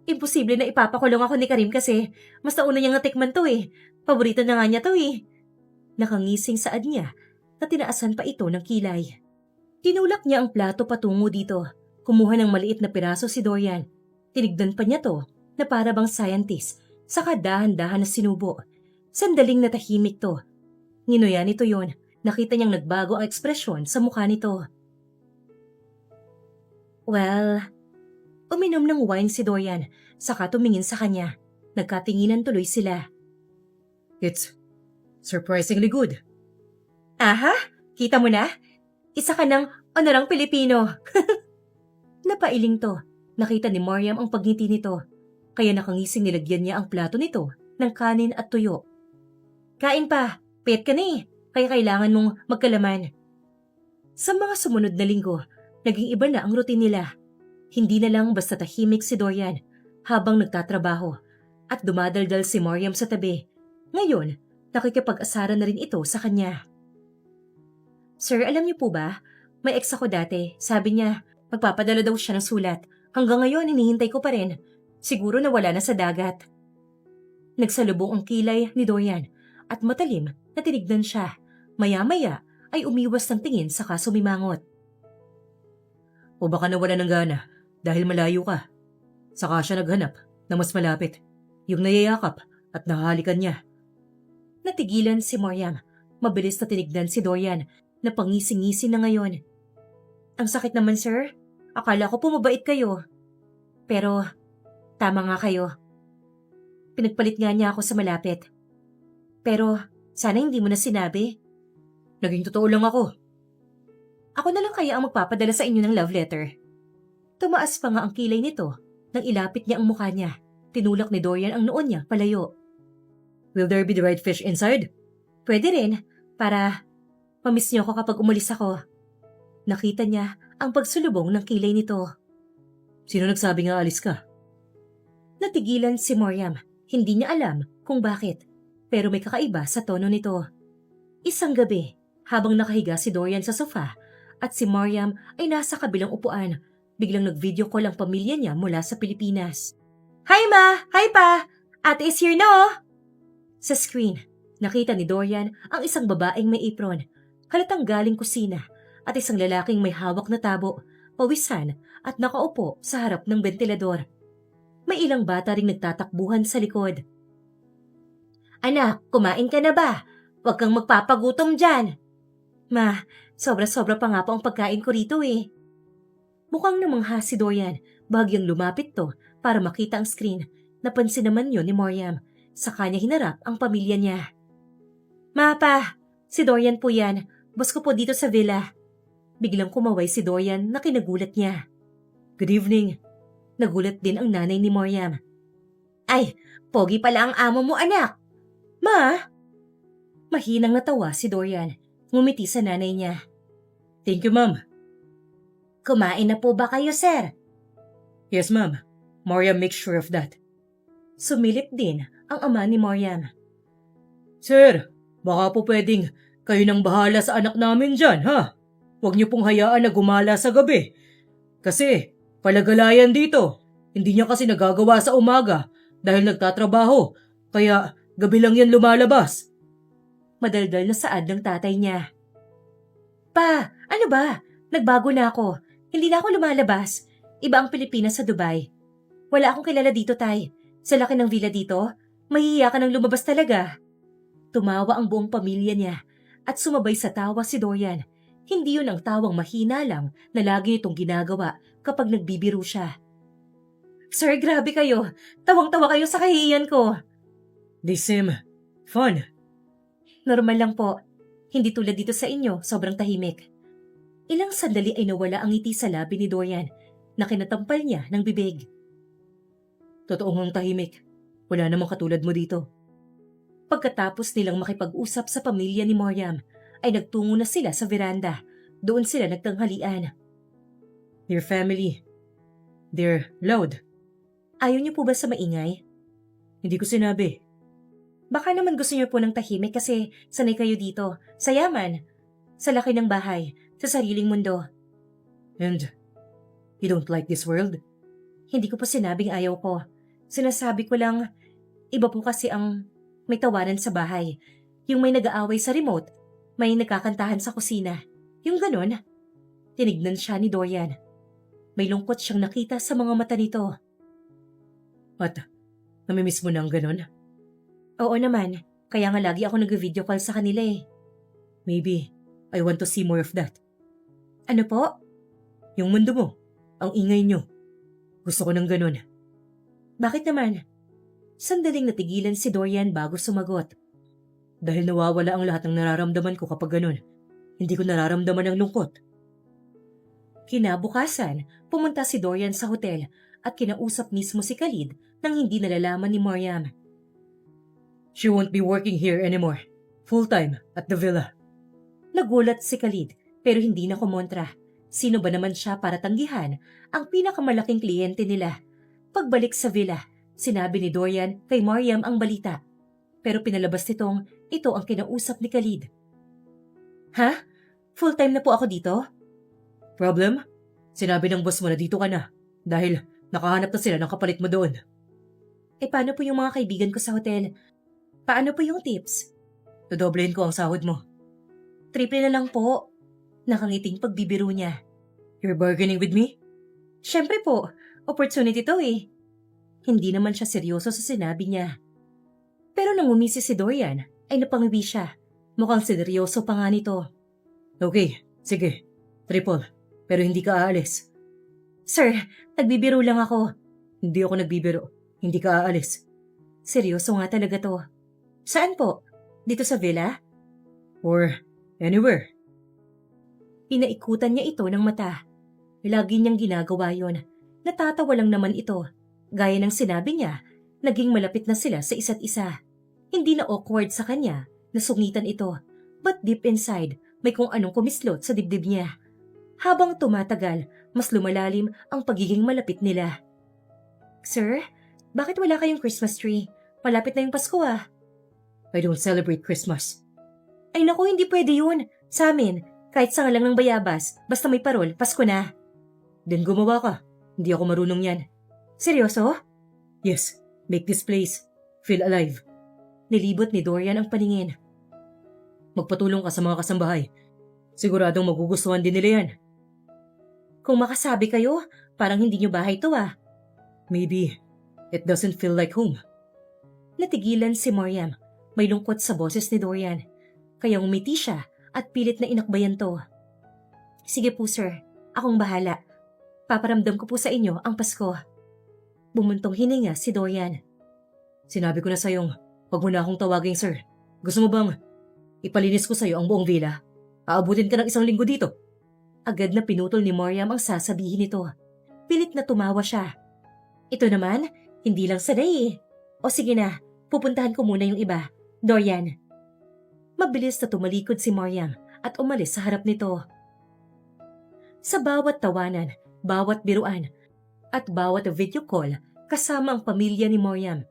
Imposible na ipapakulong ako ni Karim kasi mas nauna niya nga tikman to eh. Paborito na nga niya to eh. Nakangising saad niya na tinaasan pa ito ng kilay. Tinulak niya ang plato patungo dito. Kumuha ng maliit na piraso si Dorian. Tinignan pa niya to na para bang scientist, saka dahan-dahan na sinubo. Sandaling natahimik to. Nginuya nito yon. Nakita niyang nagbago ang ekspresyon sa mukha nito. Well, uminom ng wine si Dorian, saka tumingin sa kanya. Nagkatinginan tuloy sila. It's surprisingly good. Aha, kita mo na? Isa ka ng honorang Pilipino. Napailing to. Nakita ni Moriam ang pagngiti nito. Kaya nakangising nilagyan niya ang plato nito ng kanin at tuyo. Kain pa, payat ka na eh. Kaya kailangan mong magkalaman. Sa mga sumunod na linggo, naging iba na ang routine nila. Hindi na lang basta tahimik si Dorian habang nagtatrabaho at dumadaldal si Moriam sa tabi. Ngayon, nakikipag-asara na rin ito sa kanya. Sir, alam niyo po ba? May ex ako dati. Sabi niya, magpapadala daw siya ng sulat. Hanggang ngayon, hinihintay ko pa rin. Siguro nawala na sa dagat. Nagsalubong ang kilay ni Dorian at matalim na tinignan siya. Maya-maya ay umiwas ng tingin saka sumimangot. O baka nawala ng gana dahil malayo ka. Saka siya naghanap na mas malapit. Yung nayayakap at nahahalikan niya. Natigilan si Moriam. Mabilis na tinignan si Dorian na pangising-ngisi na ngayon. Ang sakit naman, sir. Akala ko pumabait kayo. Pero, tama nga kayo. Pinagpalit nga niya ako sa malapit. Pero sana hindi mo na sinabi. Naging totoo lang ako. Ako na lang kaya ang magpapadala sa inyo ng love letter. Tumaas pa nga ang kilay nito nang ilapit niya ang mukha niya. Tinulak ni Dorian ang noon niya palayo. Will there be the right fish inside? Pwede rin, para mamiss niyo ako kapag umalis ako. Nakita niya ang pagsulubong ng kilay nito. Sino nagsabi nga alis ka? Natigilan si Moriam. Hindi niya alam kung bakit, pero may kakaiba sa tono nito. Isang gabi, habang nakahiga si Dorian sa sofa at si Moriam ay nasa kabilang upuan, biglang nag-video call ang pamilya niya mula sa Pilipinas. Hi ma! Hi pa! Ate is here na oh! Sa screen, nakita ni Dorian ang isang babaeng may apron, halatang galing kusina, at isang lalaking may hawak na tabo, pawisan at nakaupo sa harap ng ventilador. May ilang bata ring nagtatakbuhan sa likod. Anak, kumain ka na ba? Huwag kang magpapagutom dyan. Ma, sobra-sobra pa nga po ang pagkain ko rito eh. Mukhang namangha si Dorian, bahagyang lumapit to para makita ang screen. Napansin naman yun ni Moriam. Sa kanya hinarap ang pamilya niya. Ma, pa, si Dorian po yan. Boss ko po dito sa villa. Biglang kumaway si Dorian na kinagulat niya. Good evening. Nagulat din ang nanay ni Moriam. Ay, pogi pala ang amo mo anak. Ma? Mahinang natawa si Dorian. Ngumiti sa nanay niya. Thank you, ma'am. Kumain na po ba kayo, sir? Yes, ma'am. Moriam makes sure of that. Sumilip din ang ama ni Moriam. Sir, baka po pwedeng kayo nang bahala sa anak namin dyan, ha? Huwag niyo pong hayaan na gumala sa gabi. Kasi, palagalayan dito. Hindi niya kasi nagagawa sa umaga dahil nagtatrabaho, kaya gabi lang yan lumalabas. Madaldal na saad ng tatay niya. Pa, ano ba? Nagbago na ako. Hindi na ako lumalabas. Iba ang Pilipinas sa Dubai. Wala akong kilala dito, tay. Sa laki ng villa dito, mahihiya ka nang lumabas talaga. Tumawa ang buong pamilya niya at sumabay sa tawa si Dorian. Hindi yun ang tawang mahina lang na lagi itong ginagawa kapag nagbibiro siya. Sir, grabe kayo. Tawang-tawa kayo sa kahihiyan ko. They seem fun. Normal lang po. Hindi tulad dito sa inyo, sobrang tahimik. Ilang sandali ay nawala ang ngiti sa labi ni Dorian na kinatampal niya ng bibig. Totoo ngang tahimik. Wala namang katulad mo dito. Pagkatapos nilang makipag-usap sa pamilya ni Moriam, ay nagtungo na sila sa veranda. Doon sila nagtanghalian. Your family, they're loud. Ayaw niyo po ba sa maingay? Hindi ko sinabi. Baka naman gusto niyo po ng tahimik kasi sanay kayo dito, sa yaman, sa laki ng bahay, sa sariling mundo. And you don't like this world? Hindi ko po sinabing ayaw ko. Sinasabi ko lang, iba po kasi ang may tawanan sa bahay. Yung may nag-aaway sa remote, may nagkakantahan sa kusina. Yung ganon. Tinignan siya ni Dorian. May lungkot siyang nakita sa mga mata nito. At namimiss mo na ang ganon? Oo naman, kaya nga lagi ako nag-video call sa kanila eh. Maybe I want to see more of that. Ano po? Yung mundo mo, ang ingay nyo. Gusto ko ng ganon. Bakit naman? Sandaling natigilan si Dorian bago sumagot. Dahil nawawala ang lahat ng nararamdaman ko kapag ganon. Hindi ko nararamdaman ang lungkot. Kinabukasan, pumunta si Dorian sa hotel at kinausap mismo si Khalid nang hindi nalalaman ni Moriam. She won't be working here anymore. Full-time at the villa. Nagulat si Khalid pero hindi na kumontra. Sino ba naman siya para tanggihan ang pinakamalaking kliyente nila? Pagbalik sa villa, sinabi ni Dorian kay Moriam ang balita. Pero pinalabas nitong ito ang kinausap ni Khalid. Ha? Full-time na po ako dito? Problem? Sinabi ng boss mo na dito ka na dahil nakahanap na sila ng kapalit mo doon. Eh paano po yung mga kaibigan ko sa hotel? Paano po yung tips? Dodoblehin ko ang sahod mo. Triple na lang po. Nakangiting pagbibiro niya. You're bargaining with me? Siyempre po, opportunity to eh. Hindi naman siya seryoso sa sinabi niya. Pero nang umisi si Dorian, ay napangiwi siya. Mukhang seryoso pa nga nito. Okay, sige. Triple. Pero hindi ka aalis. Sir, nagbibiro lang ako. Hindi ako nagbibiro. Hindi ka aalis. Seryoso nga talaga to. Saan po? Dito sa villa? Or anywhere. Pinaikutan niya ito ng mata. Lagi niyang ginagawa yon. Natatawa lang naman ito. Gaya ng sinabi niya, naging malapit na sila sa isa't isa. Hindi na awkward sa kanya na sungitan ito. But deep inside, may kung anong kumislot sa dibdib niya. Habang tumatagal, mas lumalalim ang pagiging malapit nila. Sir, bakit wala kayong Christmas tree? Malapit na yung Pasko ah. I don't celebrate Christmas. Ay naku, hindi pwede yun. Sa amin, kahit sanga lang ng bayabas, basta may parol, Pasko na. Then gumawa ka. Hindi ako marunong yan. Seryoso? Yes, make this place feel alive. Nilibot ni Dorian ang paningin. Magpatulong ka sa mga kasambahay. Siguradong magugustuhan din nila yan. Kung makasabi kayo, parang hindi nyo bahay to ah. Maybe it doesn't feel like home. Natigilan si Mariam. May lungkot sa boses ni Dorian. Kaya umiti siya at pilit na inakbayan to. Sige po sir, akong bahala. Paparamdam ko po sa inyo ang Pasko. Bumuntong hininga si Dorian. Sinabi ko na sa'yong, wag mo na akong tawaging sir. Gusto mo bang ipalinis ko sa'yo ang buong villa? Aabutin ka ng 1 linggo dito. Agad na pinutol ni Mariam ang sasabihin nito. Pilit na tumawa siya. Ito naman, hindi lang sanay eh. O sige na, pupuntahan ko muna yung iba. Dorian. Mabilis na tumalikod si Mariam at umalis sa harap nito. Sa bawat tawanan, bawat biruan, at bawat video call kasama ang pamilya ni Mariam,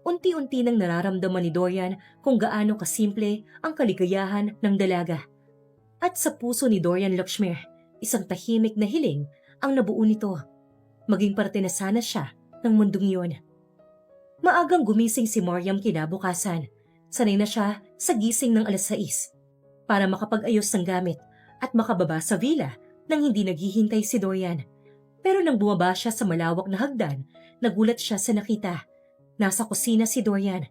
unti-unti nang nararamdaman ni Dorian kung gaano kasimple ang kaligayahan ng dalaga. At sa puso ni Dorian Lakshmir, isang tahimik na hiling ang nabuo nito. Maging parte na sana siya ng mundong yun. Maagang gumising si Mariam kinabukasan. Sanay na siya sa gising ng 6:00 para makapag-ayos ng gamit at makababa sa villa nang hindi naghihintay si Dorian. Pero nang bumaba siya sa malawak na hagdan, nagulat siya sa nakita. Nasa kusina si Dorian.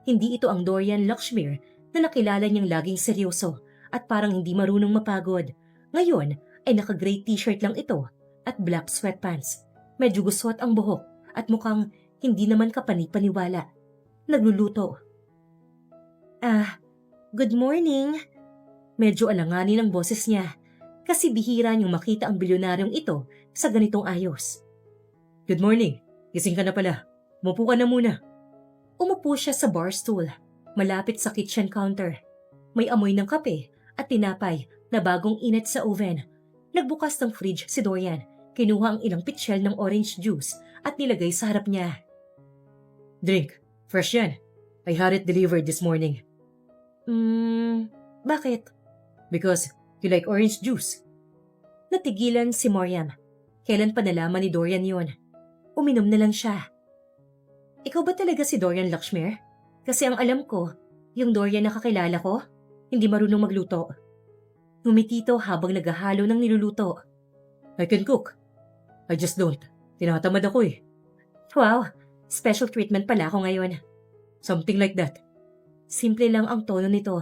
Hindi ito ang Dorian Lakshmir na nakilala niyang laging seryoso at parang hindi marunong mapagod. Ngayon ay naka-gray t-shirt lang ito at black sweatpants. Medyo gusot ang buhok at mukhang hindi naman kapani-paniwala. Nagluluto. Good morning. Medyo alanganin ang boses niya kasi bihira niyong makita ang bilyonaryong ito sa ganitong ayos. Good morning. Gising ka na pala. Umupo ka na muna. Umupo siya sa bar stool, malapit sa kitchen counter. May amoy ng kape at tinapay na bagong init sa oven. Nagbukas ng fridge si Dorian, kinuha ang ilang pitsyel ng orange juice at nilagay sa harap niya. Drink. Fresh yan. I had it delivered this morning. Bakit? Because you like orange juice. Natigilan si Mariam. Kailan pa nalaman ni Dorian yon? Uminom na lang siya. Ikaw ba talaga si Dorian Lakshmir? Kasi ang alam ko, yung Dorian na kakilala ko, hindi marunong magluto. Ngumiti ito habang naghahalo ng niluluto. I can cook. I just don't. Tinatamad ako eh. Wow, special treatment pala ako ngayon. Something like that. Simple lang ang tono nito,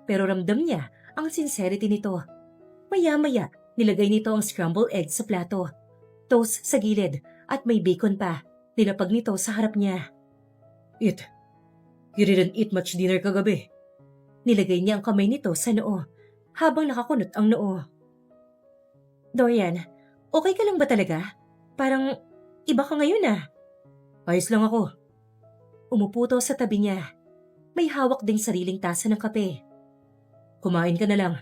pero ramdam niya ang sincerity nito. Maya-maya, nilagay nito ang scrambled eggs sa plato. Toast sa gilid at may bacon pa. Nilapag nito sa harap niya. Eat. You didn't eat much dinner kagabi. Nilagay niya ang kamay nito sa noo habang nakakunot ang noo. Dorian, okay ka lang ba talaga? Parang iba ka ngayon ah. Ayos lang ako. Umupo to sa tabi niya. May hawak ding sariling tasa ng kape. Kumain ka na lang.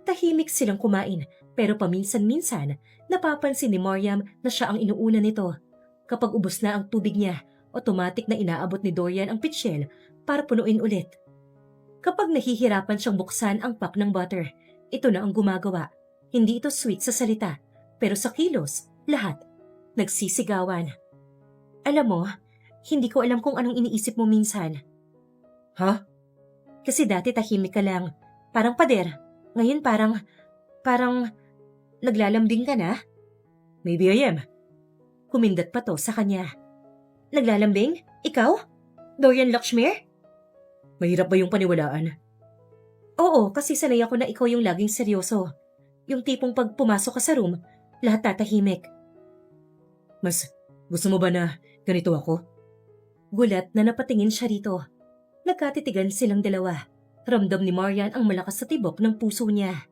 Tahimik silang kumain pero paminsan-minsan napapansin ni Mariam na siya ang inuuna nito. Kapag ubos na ang tubig niya, automatic na inaabot ni Dorian ang pitsyel para punuin ulit. Kapag nahihirapan siyang buksan ang pack ng butter, ito na ang gumagawa. Hindi ito sweet sa salita, pero sa kilos, lahat. Nagsisigawan. Alam mo, hindi ko alam kung anong iniisip mo minsan. Ha? Kasi dati tahimik ka lang. Parang pader. Ngayon parang naglalambing ka na? Maybe I am. Kumindat pa to sa kanya. Naglalambing? Ikaw? Dorian Lakshmir? Mahirap ba yung paniwalaan? Oo, kasi sanay ako na ikaw yung laging seryoso. Yung tipong pag pumasok ka sa room, lahat tatahimik. Mas gusto mo ba na ganito ako? Gulat na napatingin siya rito. Nagkatitigan silang dalawa. Ramdam ni Marian ang malakas sa tibok ng puso niya.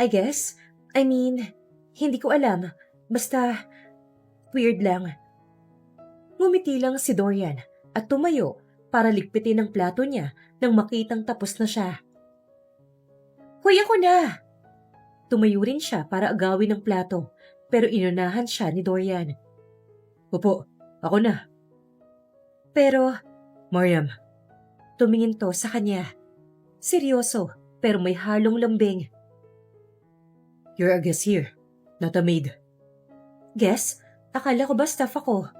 I guess. I mean, hindi ko alam. Basta, weird lang. Ngumiti lang si Dorian at tumayo para ligpitin ang plato niya nang makitang tapos na siya. Hoy, ako na! Tumayo rin siya para agawin ang plato pero inunahan siya ni Dorian. Opo, ako na. Pero Mariam, tumingin to sa kanya. Seryoso pero may halong lambing. you're a guest here, not a maid. Guess? Akala ko ba staff ako?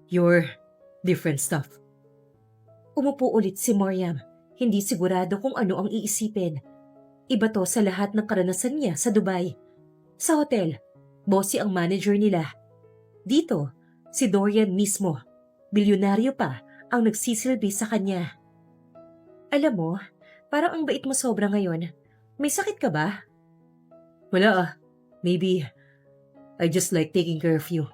You're different stuff. Umupo ulit si Mariam. Hindi sigurado kung ano ang iisipin. Iba to sa lahat ng karanasan niya sa Dubai. Sa hotel, bossy ang manager nila. Dito, si Dorian mismo, bilyonaryo pa, ang nagsisilbi sa kanya. Alam mo, parang ang bait mo sobra ngayon. May sakit ka ba? Wala. Maybe I just like taking care of you.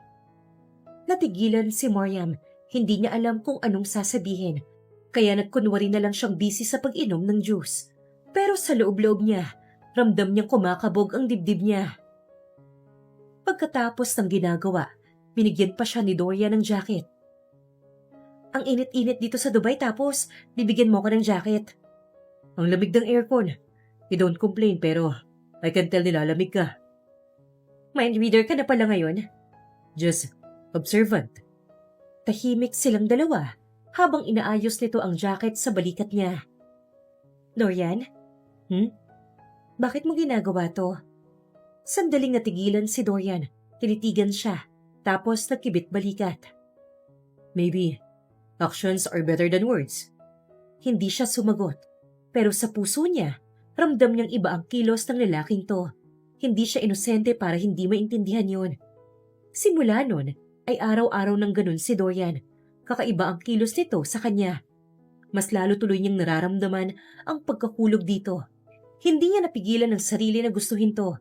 Natigilan si Mariam. Hindi niya alam kung anong sasabihin. Kaya nagkunwari na lang siyang busy sa pag-inom ng juice. Pero sa loob-loob niya, ramdam niyang kumakabog ang dibdib niya. Pagkatapos ng ginagawa, binigyan pa siya ni Dorian ng jacket. Ang init-init dito sa Dubai tapos bibigyan mo ko ng jacket. Ang lamig ng aircon. You don't complain pero I can tell nilalamig ka. Mind reader ka na pala ngayon. Just observant. Tahimik silang dalawa habang inaayos nito ang jacket sa balikat niya. Dorian? Bakit mo ginagawa to? Sandaling natigilan si Dorian. Tinitigan siya. Tapos nagkibit balikat. Maybe actions are better than words. Hindi siya sumagot. Pero sa puso niya, ramdam niyang iba ang kilos ng lalaking to. Hindi siya inosente para hindi maintindihan yon. Simula nun, ay araw-araw nang ganun si Dorian. Kakaiba ang kilos nito sa kanya. Mas lalo tuloy niyang nararamdaman ang pagkakulog dito. Hindi niya napigilan ng sarili na gustuhin to.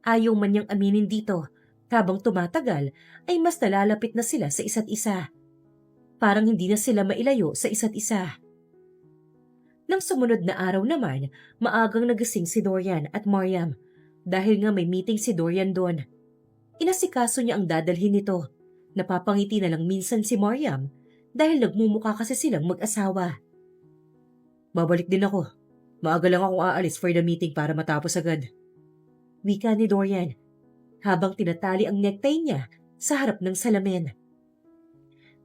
Ayaw man niyang aminin dito. Habang tumatagal, ay mas nalalapit na sila sa isa't isa. Parang hindi na sila mailayo sa isa't isa. Nang sumunod na araw naman, maagang nagising si Dorian at Mariam. Dahil nga may meeting si Dorian doon. Inasikaso niya ang dadalhin nito. Napapangiti na lang minsan si Mariam dahil nagmumukha kasi silang mag-asawa. Babalik din ako. Maaga lang akong aalis for the meeting para matapos agad. Wika ni Dorian habang tinatali ang necktie niya sa harap ng salamin.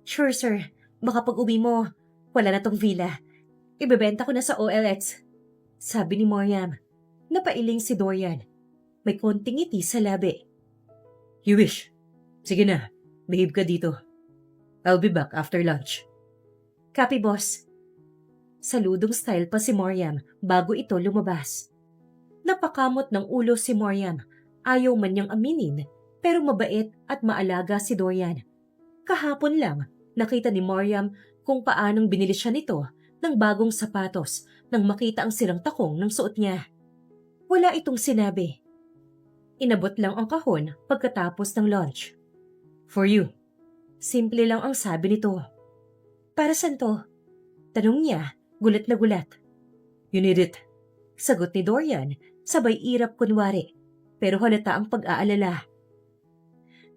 Sure sir, baka pag uwi mo, wala na tong villa. Ibebenta ko na sa OLX. Sabi ni Mariam. Napailing si Dorian. May konting ngiti sa labi. You wish. Sige na, behave ka dito. I'll be back after lunch. Copy, boss. Saludong style pa si Mariam bago ito lumabas. Napakamot ng ulo si Mariam. Ayaw man niyang aminin, pero mabait at maalaga si Dorian. Kahapon lang, nakita ni Mariam kung paanong binili siya nito ng bagong sapatos nang makita ang sirang takong ng suot niya. Wala itong sinabi. Inabot lang ang kahon pagkatapos ng lunch. For you. Simple lang ang sabi nito. Para saan to? Tanong niya, gulat na gulat. You need it. Sagot ni Dorian, sabay irap kunwari, pero halata ang pag-aalala.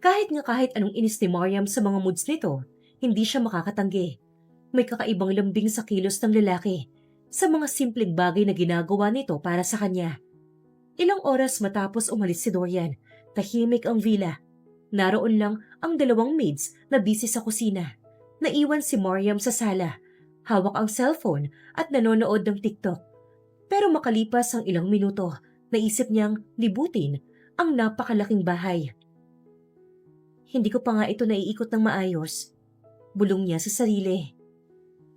Kahit anong inis ni Mariam sa mga moods nito, hindi siya makakatanggi. May kakaibang lambing sa kilos ng lalaki, sa mga simpleng bagay na ginagawa nito para sa kanya. Ilang oras matapos umalis si Dorian, tahimik ang villa. Naroon lang ang dalawang maids na busy sa kusina. Naiwan si Mariam sa sala, hawak ang cellphone at nanonood ng TikTok. Pero makalipas ang ilang minuto, naisip niyang libutin ang napakalaking bahay. Hindi ko pa nga ito naiikot ng maayos. Bulong niya sa sarili.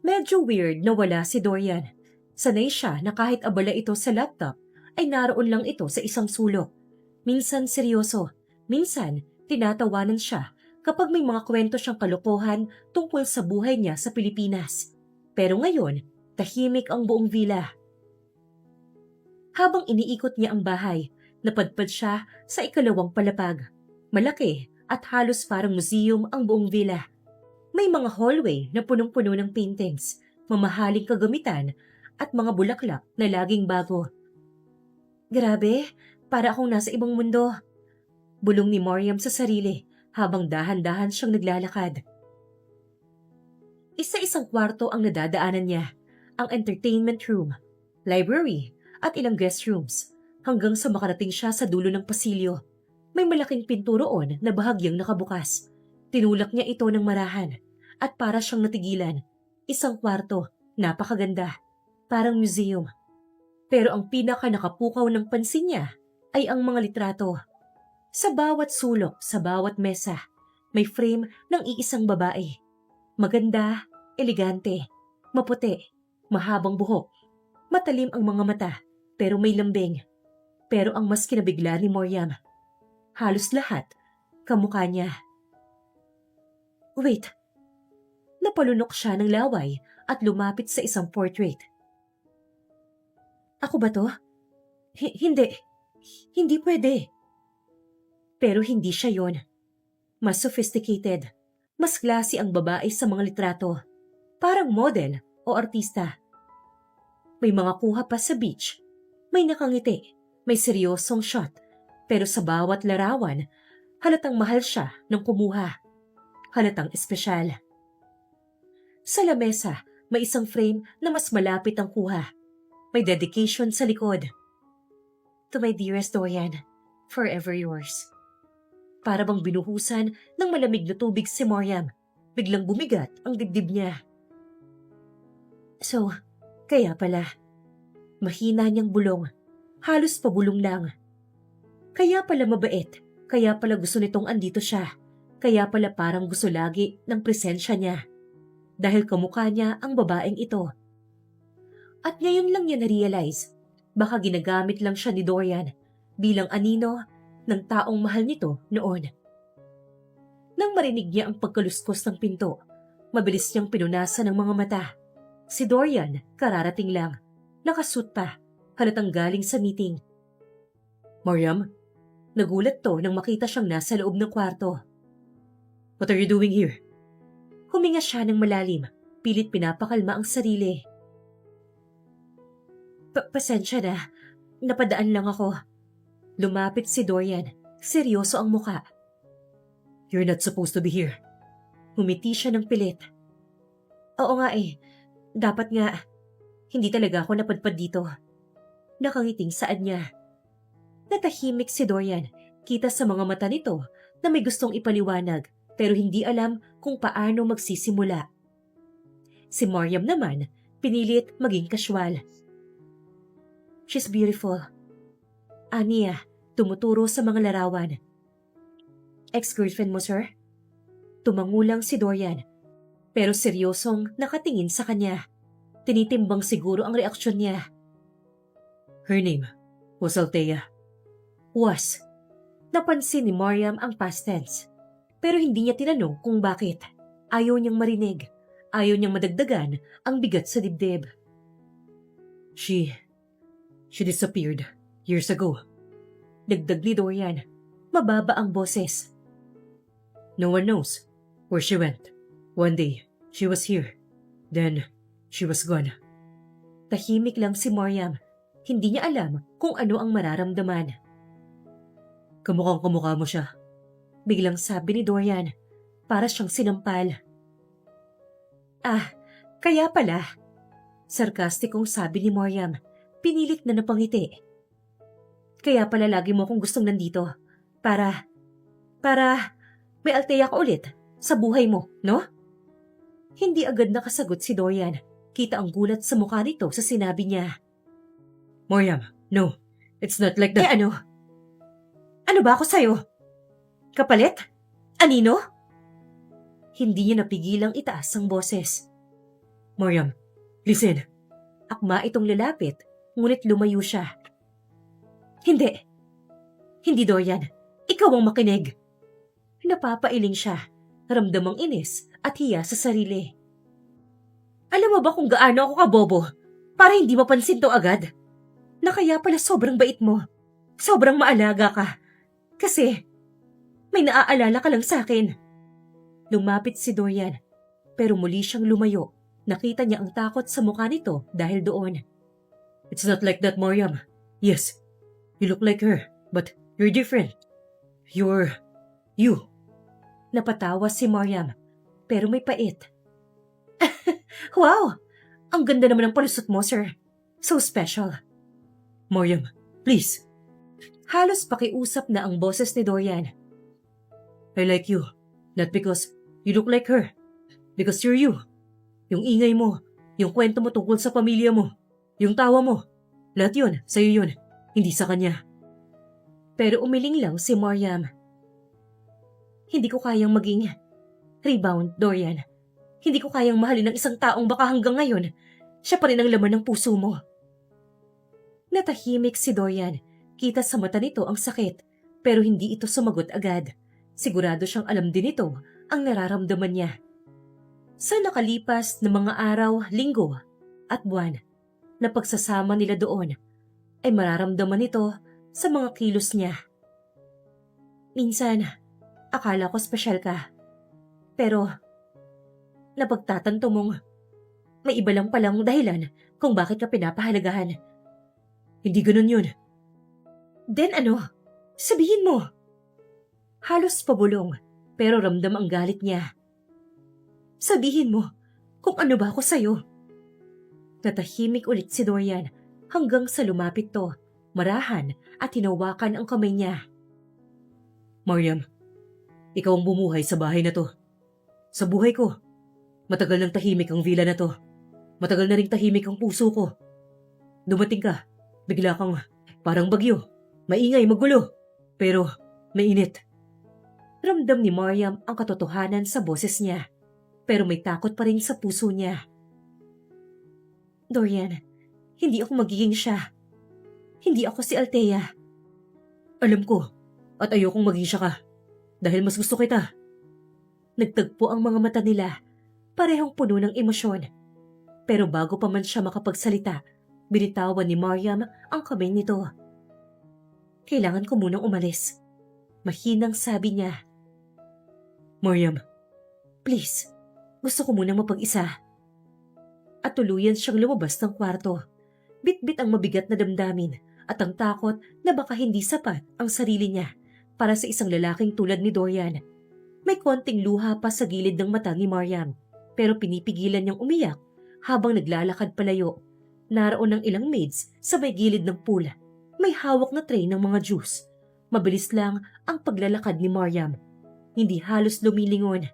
Medyo weird na wala si Dorian. Sanay siya na kahit abala ito sa laptop, ay naroon lang ito sa isang sulok. Minsan seryoso, minsan tinatawanan siya kapag may mga kwento siyang kalokohan tungkol sa buhay niya sa Pilipinas. Pero ngayon, tahimik ang buong villa. Habang iniikot niya ang bahay, napadpad siya sa ikalawang palapag. Malaki at halos parang museum ang buong villa. May mga hallway na punong-puno ng paintings, mamahaling kagamitan, at mga bulaklak na laging bago. Grabe, para akong nasa ibang mundo. Bulong ni Mariam sa sarili habang dahan-dahan siyang naglalakad. Isa-isang kwarto ang nadadaanan niya, ang entertainment room, library, at ilang guest rooms, hanggang sa makarating siya sa dulo ng pasilyo. May malaking pinto roon na bahagyang nakabukas. Tinulak niya ito ng marahan at para siyang natigilan. Isang kwarto, napakaganda, parang museum. Pero ang pinaka nakapukaw ng pansin niya ay ang mga litrato. Sa bawat sulok, sa bawat mesa, may frame ng iisang babae. Maganda, elegante, maputi, mahabang buhok, matalim ang mga mata, pero may lambing. Pero ang mas kinabigla ni Mariam, halos lahat, kamukha niya. Wait, napalunok siya ng laway at lumapit sa isang portrait. Ako ba to? Hindi. Hindi pwede. Pero hindi siya yon. Mas sophisticated. Mas classy ang babae sa mga litrato. Parang model o artista. May mga kuha pa sa beach. May nakangiti. May seryosong shot. Pero sa bawat larawan, halatang mahal siya nung kumuha. Halatang espesyal. Sa lamesa, may isang frame na mas malapit ang kuha. May dedication sa likod. To my dearest Dorian, forever yours. Para bang binuhusan ng malamig na tubig si Mariam. Biglang bumigat ang dibdib niya. So, kaya pala. Mahina niyang bulong. Halos pabulong lang. Kaya pala mabait. Kaya pala gusto nitong andito siya. Kaya pala parang gusto lagi ng presensya niya. Dahil kamukha niya ang babaeng ito. At ngayon lang niya na-realize, baka ginagamit lang siya ni Dorian bilang anino ng taong mahal nito noon. Nang marinig niya ang pagkaluskos ng pinto, mabilis niyang pinunasan ng mga mata. Si Dorian, kararating lang. Nakasuit pa, halatang galing sa meeting. Mariam? Nagulat to nang makita siyang nasa loob ng kwarto. What are you doing here? Huminga siya ng malalim, pilit pinapakalma ang sarili. Pasensya na, napadaan lang ako. Lumapit si Dorian, seryoso ang muka. You're not supposed to be here. Humiti siya ng pilit. Oo nga dapat nga, hindi talaga ako napadpad dito. Nakangiting saad niya. Natahimik si Dorian, kita sa mga mata nito na may gustong ipaliwanag pero hindi alam kung paano magsisimula. Si Mariam naman, pinilit maging kasywal. She's beautiful. Aniya, tumuturo sa mga larawan. Ex-girlfriend mo, sir? Tumangulang si Dorian, pero seryosong nakatingin sa kanya. Tinitimbang siguro ang reaksyon niya. Her name was Althea. Was. Napansin ni Mariam ang past tense. Pero hindi niya tinanong kung bakit. Ayaw niyang marinig. Ayaw niyang madagdagan ang bigat sa dibdib. She disappeared years ago. Dagdag ni Dorian. Mababa ang boses. No one knows where she went. One day, she was here. Then, she was gone. Tahimik lang si Mariam. Hindi niya alam kung ano ang mararamdaman. Kamukhang-kamukha mo siya. Biglang sabi ni Dorian. Para siyang sinampal. Kaya pala. Sarkastikong sabi ni Mariam. Pinilit na napangiti. Kaya pala lagi mo akong gustong nandito. Para may Althea ka ulit sa buhay mo, no? Hindi agad nakasagot si Dorian. Kita ang gulat sa mukha nito sa sinabi niya. Mariam, no. It's not like that. Ano? Ano ba ako sa'yo? Kapalit? Anino? Hindi niya napigilang itaas ang boses. Mariam, listen. Akma itong lalapit, ngunit lumayo siya. Hindi. Hindi, Dorian. Ikaw ang makinig. Napapailing siya, ramdamang inis at hiya sa sarili. Alam mo ba kung gaano ako kabobo para hindi mapansin to agad? Na kaya pala sobrang bait mo. Sobrang maalaga ka. Kasi may naaalala ka lang sa akin. Lumapit si Dorian. Pero muli siyang lumayo. Nakita niya ang takot sa mukha nito dahil doon. It's not like that, Mariam. Yes, you look like her, but you're different. You're... you. Napatawa si Mariam, pero may pait. Wow! Ang ganda naman ng palusot mo, sir. So special. Mariam, please. Halos pakiusap na ang boses ni Dorian. I like you. Not because you look like her. Because you're you. Yung ingay mo, yung kwento mo tungkol sa pamilya mo, yung tawa mo, lahat yun, sa'yo yun, hindi sa kanya. Pero umiling lang si Mariam. Hindi ko kayang maging rebound, Dorian. Hindi ko kayang mahalin ng isang taong baka hanggang ngayon, siya pa rin ang laman ng puso mo. Natahimik si Dorian. Kita sa mata nito ang sakit, pero hindi ito sumagot agad. Sigurado siyang alam din ito ang nararamdaman niya. Sa nakalipas na mga araw, linggo at buwan na pagsasama nila doon, ay mararamdaman ito sa mga kilos niya. Minsan, akala ko espesyal ka. Pero, napagtatanto mong may iba lang palang dahilan kung bakit ka pinapahalagahan. Hindi ganun yun. Then ano? Sabihin mo. Halos pabulong, pero ramdam ang galit niya. Sabihin mo kung ano ba ako sa'yo. Natahimik ulit si Dorian hanggang sa lumapit to, marahan at hinawakan ang kamay niya. Mariam, ikaw ang bumuhay sa bahay na to. Sa buhay ko, matagal nang tahimik ang villa na to. Matagal na ring tahimik ang puso ko. Dumating ka, bigla kang parang bagyo. Maingay, magulo. Pero mainit. Ramdam ni Mariam ang katotohanan sa boses niya. Pero may takot pa rin sa puso niya. Dorian, hindi ako magiging siya. Hindi ako si Althea. Alam ko, at ayokong maging siya ka. Dahil mas gusto kita. Nagtagpo ang mga mata nila, parehong puno ng emosyon. Pero bago pa man siya makapagsalita, binitawan ni Mariam ang kamay nito. Kailangan ko munang umalis. Mahinang sabi niya. Mariam, Please, gusto ko munang mapag-isa. At tuluyan siyang lumabas ng kwarto. Bit-bit ang mabigat na damdamin at ang takot na baka hindi sapat ang sarili niya para sa isang lalaking tulad ni Dorian. May konting luha pa sa gilid ng mata ni Mariam, pero pinipigilan niyang umiyak habang naglalakad palayo. Naroon ng ilang maids sa may gilid ng pool. May hawak na tray ng mga juice. Mabilis lang ang paglalakad ni Mariam. Hindi halos lumilingon.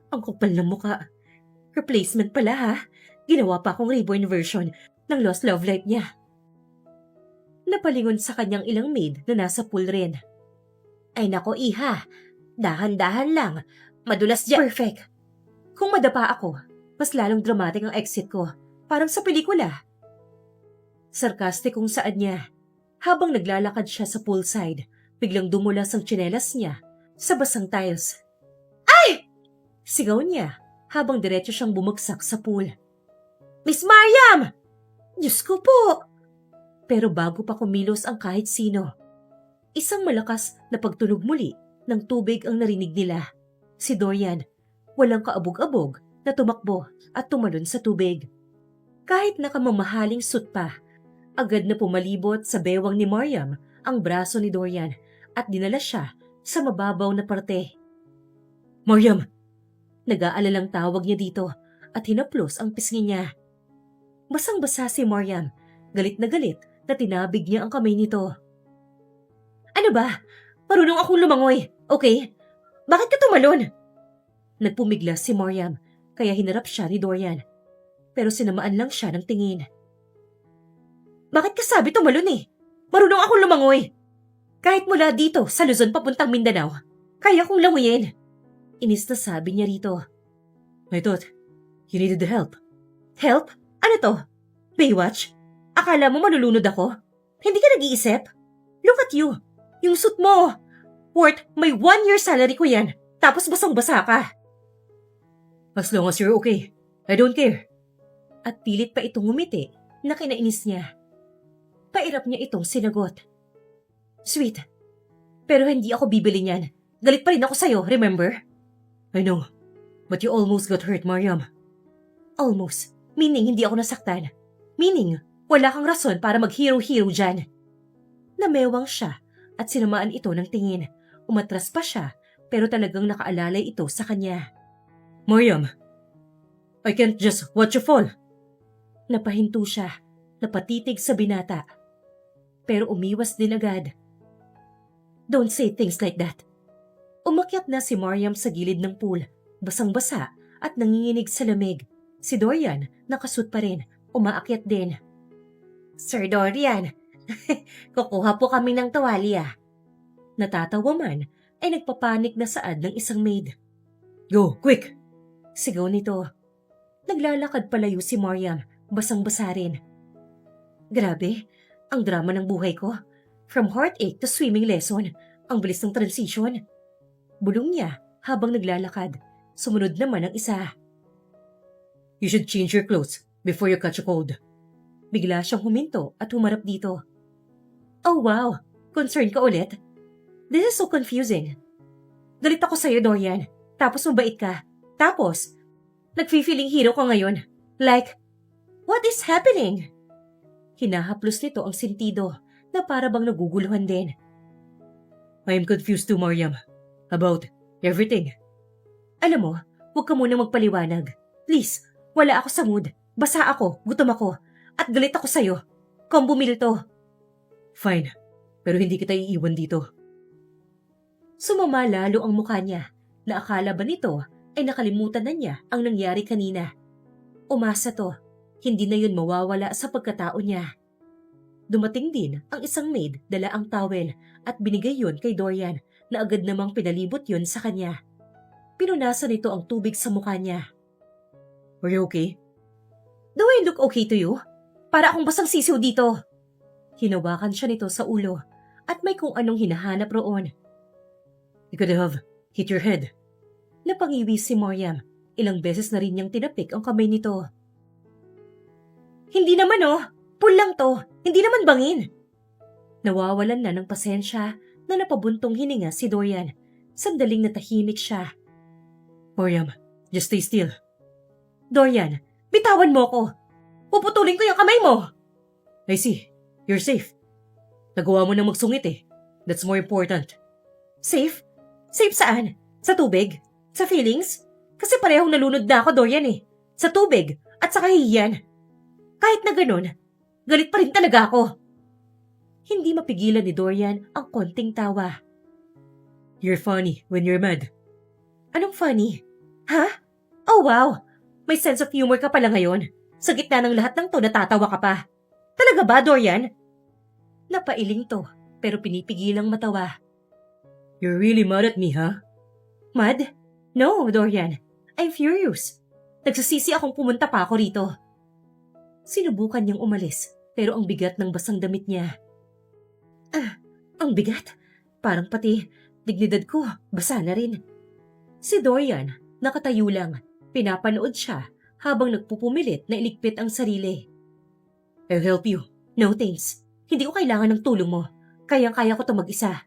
Ang kapal na muka. Replacement pala ha. Ginawa pa akong reborn version ng Lost Love Life niya. Napalingon sa kanyang ilang maid na nasa pool rin. Ay nako iha, dahan-dahan lang. Madulas dyan. Perfect. Kung madapa ako, mas lalong dramatic ang exit ko. Parang sa pelikula. Sarkastikong saad niya. Habang naglalakad siya sa poolside, biglang dumulas ang tsinelas niya sa basang tiles. Ay! Sigaw niya habang diretso siyang bumagsak sa pool. Miss Mariam! Diyos ko po! Pero bago pa kumilos ang kahit sino, isang malakas na pagtunog muli ng tubig ang narinig nila. Si Dorian, walang kaabog-abog na tumakbo at tumalon sa tubig. Kahit nakamamahaling suit pa, agad na pumalibot sa bewang ni Mariam ang braso ni Dorian at dinala siya sa mababaw na parte. Mariam! Nag-aalalang tawag niya dito at hinaplos ang pisngi niya. Basang-basa si Mariam, galit na tinabig niya ang kamay nito. Ano ba? Marunong akong lumangoy, okay? Bakit ka tumalon? Nagpumiglas si Mariam, kaya hinarap siya ni Dorian. Pero sinamaan lang siya ng tingin. Bakit ka sabi tumalon eh? Marunong akong lumangoy. Kahit mula dito sa Luzon papuntang Mindanao, kaya kong languyin. Inis na sabi niya rito. I thought you needed the help. Help? Ano to? Baywatch? Akala mo malulunod ako? Hindi ka nag-iisip? Look at you. Yung suit mo. Worth may 1 year salary ko yan. Tapos basang-basa ka. As long as you're okay, I don't care. At pilit pa itong ngumiti na kinainis niya. Pairap niya itong sinagot. Sweet, pero hindi ako bibili niyan. Galit pa rin ako sa'yo, remember? I know. But you almost got hurt, Mariam. Almost. Meaning, hindi ako nasaktan. Meaning, wala kang rason para mag-hero-hero dyan. Namewang siya at sinamaan ito ng tingin. Umatras pa siya, pero talagang nakaalalay ito sa kanya. Mariam, I can't just watch you fall. Napahinto siya, napatitig sa binata. Pero umiwas din agad. Don't say things like that. Umakyat na si Mariam sa gilid ng pool, basang-basa at nanginginig sa lamig. Si Dorian, nakasuot pa rin, umaakyat din. Sir Dorian, kukuha po kami ng tuwalya. Natatawa man, ay nagpapanik na saad ng isang maid. Go, quick! Sigaw nito. Naglalakad palayo si Mariam, basang-basa rin. Grabe, ang drama ng buhay ko. From heartache to swimming lesson, ang bilis ng transition. Bulong niya habang naglalakad. Sumunod naman ang isa. You should change your clothes before you catch a cold. Bigla siyang huminto at humarap dito. Oh wow, concerned ka ulit? This is so confusing. Galit ako sa'yo, Dorian. Tapos mabait ka. Tapos, nag-feeling hero ka ngayon. Like, what is happening? Hinahaplos nito ang sentido na para bang naguguluhan din. I am confused too, Mariam. About everything. Alam mo, huwag ka muna magpaliwanag. Please, wala ako sa mood. Basa ako, gutom ako, at galit ako sa'yo. Kung bumili to. Fine, pero hindi kita iiwan dito. Sumama lalo ang mukha niya, na akala ba nito ay nakalimutan na niya ang nangyari kanina. Umasa to, hindi na yun mawawala sa pagkatao niya. Dumating din ang isang maid dala ang towel at binigay yun kay Dorian na agad namang pinalibot yun sa kanya. Pinunasan nito ang tubig sa mukha niya. Are you okay? Do I look okay to you? Para akong basang sisiw dito. Hinawakan siya nito sa ulo at may kung anong hinahanap roon. You could have hit your head. Napangiwi si Mariam. Ilang beses na rin niyang tinapik ang kamay nito. Hindi naman oh. Pool lang to. Hindi naman bangin. Nawawalan na ng pasensya na napabuntong hininga si Dorian. Sandaling natahimik siya. Mariam, just stay still. Dorian, bitawan mo ko. Puputulin ko yung kamay mo. I see. You're safe. Nagawa mo na magsungit eh. That's more important. Safe? Safe saan? Sa tubig? Sa feelings? Kasi parehong nalunod na ako, Dorian eh. Sa tubig at sa kahihiyan. Kahit na ganun, galit pa rin talaga ako. Hindi mapigilan ni Dorian ang konting tawa. You're funny when you're mad. Anong funny? Ha? Oh wow! May sense of humor ka pala ngayon. Sa gitna ng lahat ng to, natatawa ka pa. Talaga ba, Dorian? Napailing to, pero pinipigilang matawa. You're really mad at me, huh? Mad? No, Dorian. I'm furious. Nagsasisi akong pumunta pa ako rito. Sinubukan niyang umalis, pero ang bigat ng basang damit niya. Ang bigat. Parang pati dignidad ko, basa na rin. Si Dorian, nakatayo lang. Pinapanood siya habang nagpupumilit na iligpit ang sarili. I'll help you. No thanks. Hindi ko kailangan ng tulong mo. Kayang-kaya ko to mag-isa.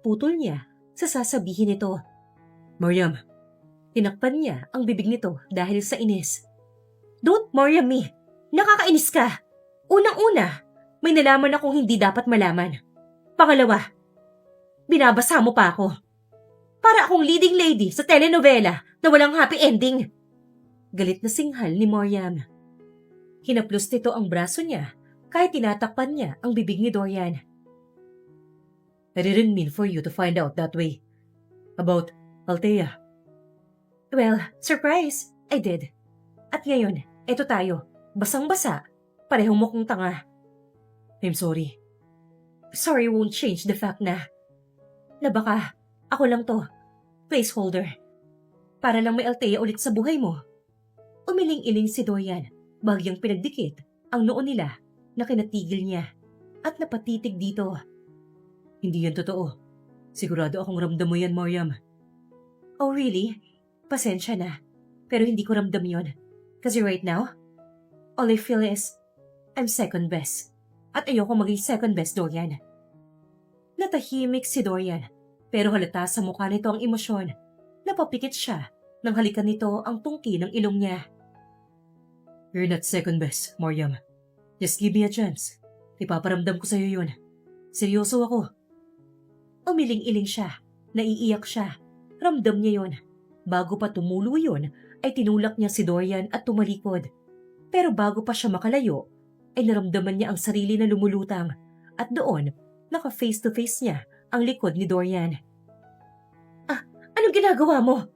Putol niya sa sasabihin nito. Mariam. Tinakpan niya ang bibig nito dahil sa inis. Don't Mariam me. Nakakainis ka. Unang-una, may nalaman akong hindi dapat malaman. Pangalawa, binabasa mo pa ako. Para akong leading lady sa telenovela na walang happy ending. Galit na singhal ni Mariam. Hinaplos nito ang braso niya kahit tinatakpan niya ang bibig ni Dorian. I didn't mean for you to find out that way. About Althea. Well, surprise, I did. At ngayon, eto tayo, basang-basa, parehong mukhang tanga. I'm sorry. Sorry won't change the fact na baka ako lang to, placeholder. Para lang may Althea ulit sa buhay mo. Umiling-iling si Dorian, bagyang pinagdikit ang noo nila na kinatigil niya at napatitig dito. Hindi yan totoo. Sigurado akong ramdam mo yan, Mariam. Oh really? Pasensya na, pero hindi ko ramdam yon. Kasi right now, all I feel is, I'm second best. At ayoko maging second best, Dorian. Natahimik si Dorian, pero halata sa mukha nito ang emosyon. Napapikit siya, nang halikan nito ang tungki ng ilong niya. You're not second best, Mariam. Just give me a chance. Ipaparamdam ko sa'yo yun. Seryoso ako. Umiling-iling siya, naiiyak siya. Ramdam niya yon. Bago pa tumulo yon, ay tinulak niya si Dorian at tumalikod. Pero bago pa siya makalayo, ay naramdaman niya ang sarili na lumulutang at doon, naka-face to face niya ang likod ni Dorian. Ah, anong ginagawa mo?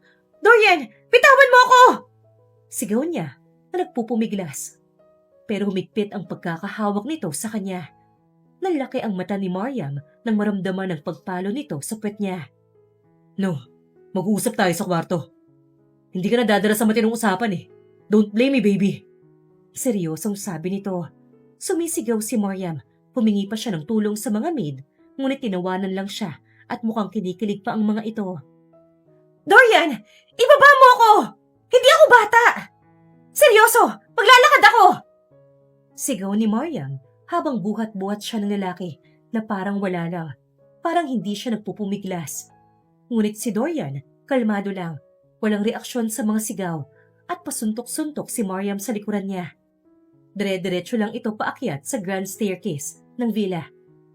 Dorian, bitawan mo ako! Sigaw niya na nagpupumiglas. Pero humigpit ang pagkakahawak nito sa kanya. Nalaki ang mata ni Mariam nang maramdaman ang pagpalo nito sa puwet niya. No, mag-uusap tayo sa kwarto. Hindi ka na dadala sa matinong usapan eh. Don't blame me, baby. Seryosong sabi nito. Sumisigaw si Mariam. Humingi pa siya ng tulong sa mga maid, ngunit tinawanan lang siya at mukhang kinikilig pa ang mga ito. Dorian! Ibaba mo ako! Hindi ako bata! Seryoso! Maglalakad ako! Sigaw ni Mariam habang buhat-buhat siya ng lalaki na parang wala lang. Parang hindi siya nagpupumiglas. Ngunit si Dorian, kalmado lang. Walang reaksyon sa mga sigaw at pasuntok-suntok si Mariam sa likuran niya. Dire-diretso lang ito paakyat sa grand staircase ng villa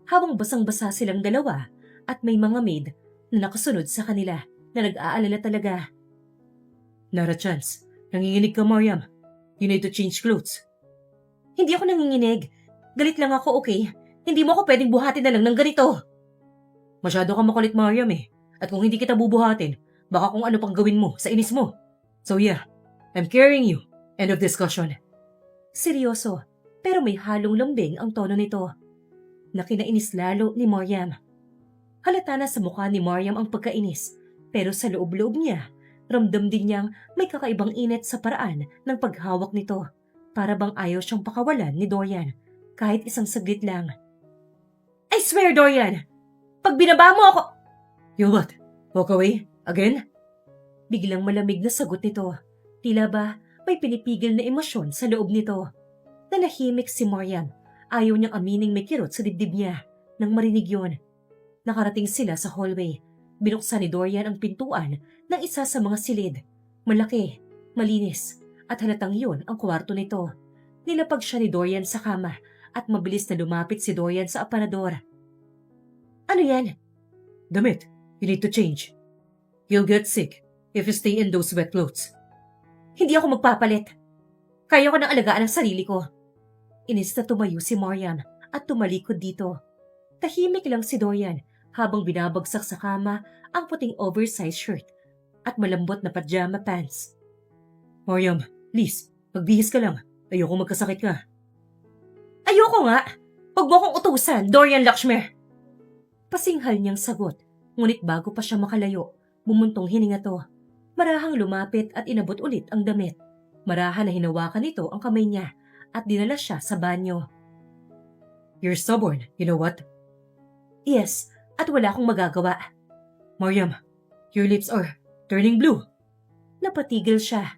habang basang-basa silang dalawa at may mga maid na nakasunod sa kanila na nag-aalala talaga. Not a chance. Nanginginig ka, Mariam. You need to change clothes. Hindi ako nanginginig. Galit lang ako, okay? Hindi mo ako pwedeng buhatin na lang ng ganito. Masyado ka makulit, Mariam eh. At kung hindi kita bubuhatin, baka kung ano pang gawin mo sa inis mo. So yeah, I'm carrying you. End of discussion. Seryoso, pero may halong lambing ang tono nito. Nakinainis lalo ni Mariam. Halata na sa mukha ni Mariam ang pagkainis, pero sa loob-loob niya, ramdam din niyang may kakaibang init sa paraan ng paghawak nito. Para bang ayaw siyang pakawalan ni Dorian, kahit isang saglit lang. I swear, Dorian! Pag binaba mo ako... You what? Walk away? Again? Biglang malamig na sagot nito. Tila ba may pinipigil na emosyon sa loob nito. Nanahimik si Mariam. Ayaw niyang amining may kirot sa dibdib niya. Nang marinig yon, nakarating sila sa hallway. Binuksan ni Dorian ang pintuan ng isa sa mga silid. Malaki, malinis, at halatang yun ang kwarto nito. Nilapag siya ni Dorian sa kama at mabilis na lumapit si Dorian sa aparador. Ano yan? Damit. You need to change. You'll get sick if you stay in those wet clothes. Hindi ako magpapalit. Kaya ko nang alagaan ang sarili ko. Inis na tumayo si Mariam at tumalikod dito. Tahimik lang si Dorian habang binabagsak sa kama ang puting oversized shirt at malambot na pajama pants. Mariam, please, magbihis ka lang. Ayoko magkasakit ka. Ayoko nga. Huwag mo akong utusan, Dorian Lakshmer. Pasinghal niyang sagot, ngunit bago pa siya makalayo, bumuntong hininga to. Marahang lumapit at inabot ulit ang damit. Marahan na hinawakan nito ang kamay niya at dinala siya sa banyo. You're stubborn, you know what? Yes, at wala akong magagawa. Mariam, your lips are turning blue. Napatigil siya.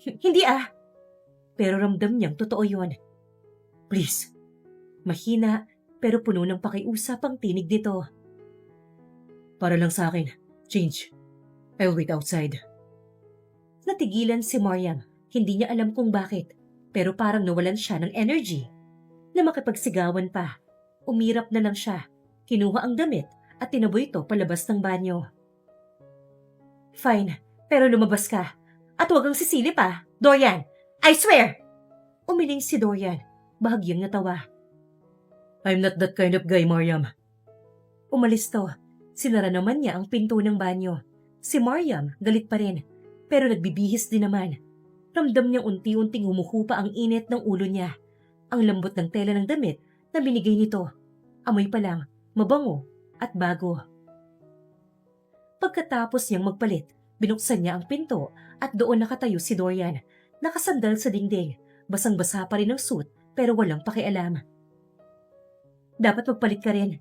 Hindi ah. Pero ramdam niyang totoo yun. Please. Mahina pero puno ng pakiusap ang tinig nito. Para lang sa akin. Change. I'll wait outside. Natigilan si Mariam. Hindi niya alam kung bakit. Pero parang nawalan siya ng energy. Na makipagsigawan pa. Umirap na lang siya. Kinuha ang damit at tinaboy ito palabas ng banyo. Fine, pero lumabas ka. At huwag kang sisilip ah, Dorian. I swear! Umiling si Dorian. Bahagyang natawa. I'm not that kind of guy, Mariam. Umalis to. Sinara naman niya ang pinto ng banyo. Si Mariam galit pa rin, pero nagbibihis din naman. Ramdam niyang unti-unting humuhupa ang init ng ulo niya. Ang lambot ng tela ng damit na binigay nito. Amoy pa lang, mabango at bago. Pagkatapos niyang magpalit, binuksan niya ang pinto at doon nakatayo si Dorian. Nakasandal sa dingding, basang-basa pa rin ang suit pero walang pakialam. Dapat magpalit ka rin.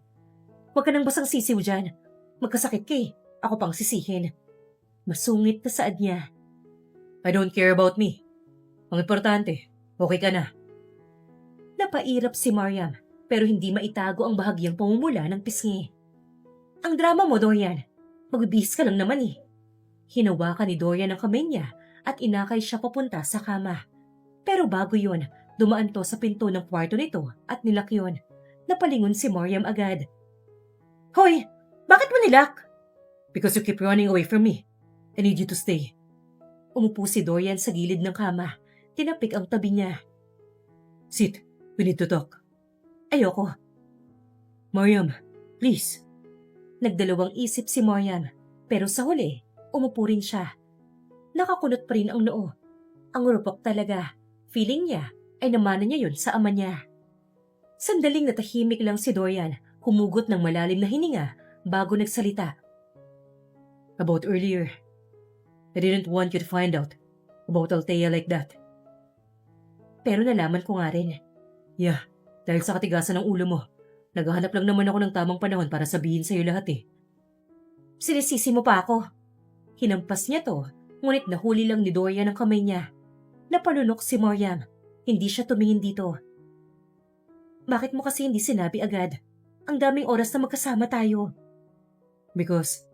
Huwag ka nang basang sisiw dyan. Magkasakit ka eh. Ako pang sisihin. Masungit na saad niya. I don't care about me. Ang importante, okay ka na. Napairap si Mariam pero hindi maitago ang bahagyang pamumula ng pisngi. Ang drama mo, Dorian. Magbibihis ka lang naman eh. Hinawakan ni Dorian ang kamay niya at inakay siya papunta sa kama. Pero bago yun, dumaan to sa pinto ng kwarto nito at nilak yun. Napalingon si Mariam agad. Hoy! Bakit mo nilak? Because you keep running away from me. I need you to stay. Umupo si Dorian sa gilid ng kama. Tinapik ang tabi niya. Sit. We need to talk. Ayoko. Mariam, please. Nagdalawang isip si Mariam, pero sa huli, umupo rin siya. Nakakunot pa rin ang noo. Ang rupok talaga. Feeling niya ay namana niya yun sa ama niya. Sandaling natahimik lang si Dorian, humugot ng malalim na hininga bago nagsalita. About earlier, I didn't want you to find out about Althea like that. Pero nalaman ko nga rin. Yeah, dahil sa katigasan ng ulo mo, naghahanap lang naman ako ng tamang panahon para sabihin sa'yo lahat eh. Sinisisi mo pa ako. Hinampas niya to, ngunit nahuli lang ni Dorian ang kamay niya. Napalunok si Mariam. Hindi siya tumingin dito. Bakit mo kasi hindi sinabi agad? Ang daming oras na magkasama tayo. Because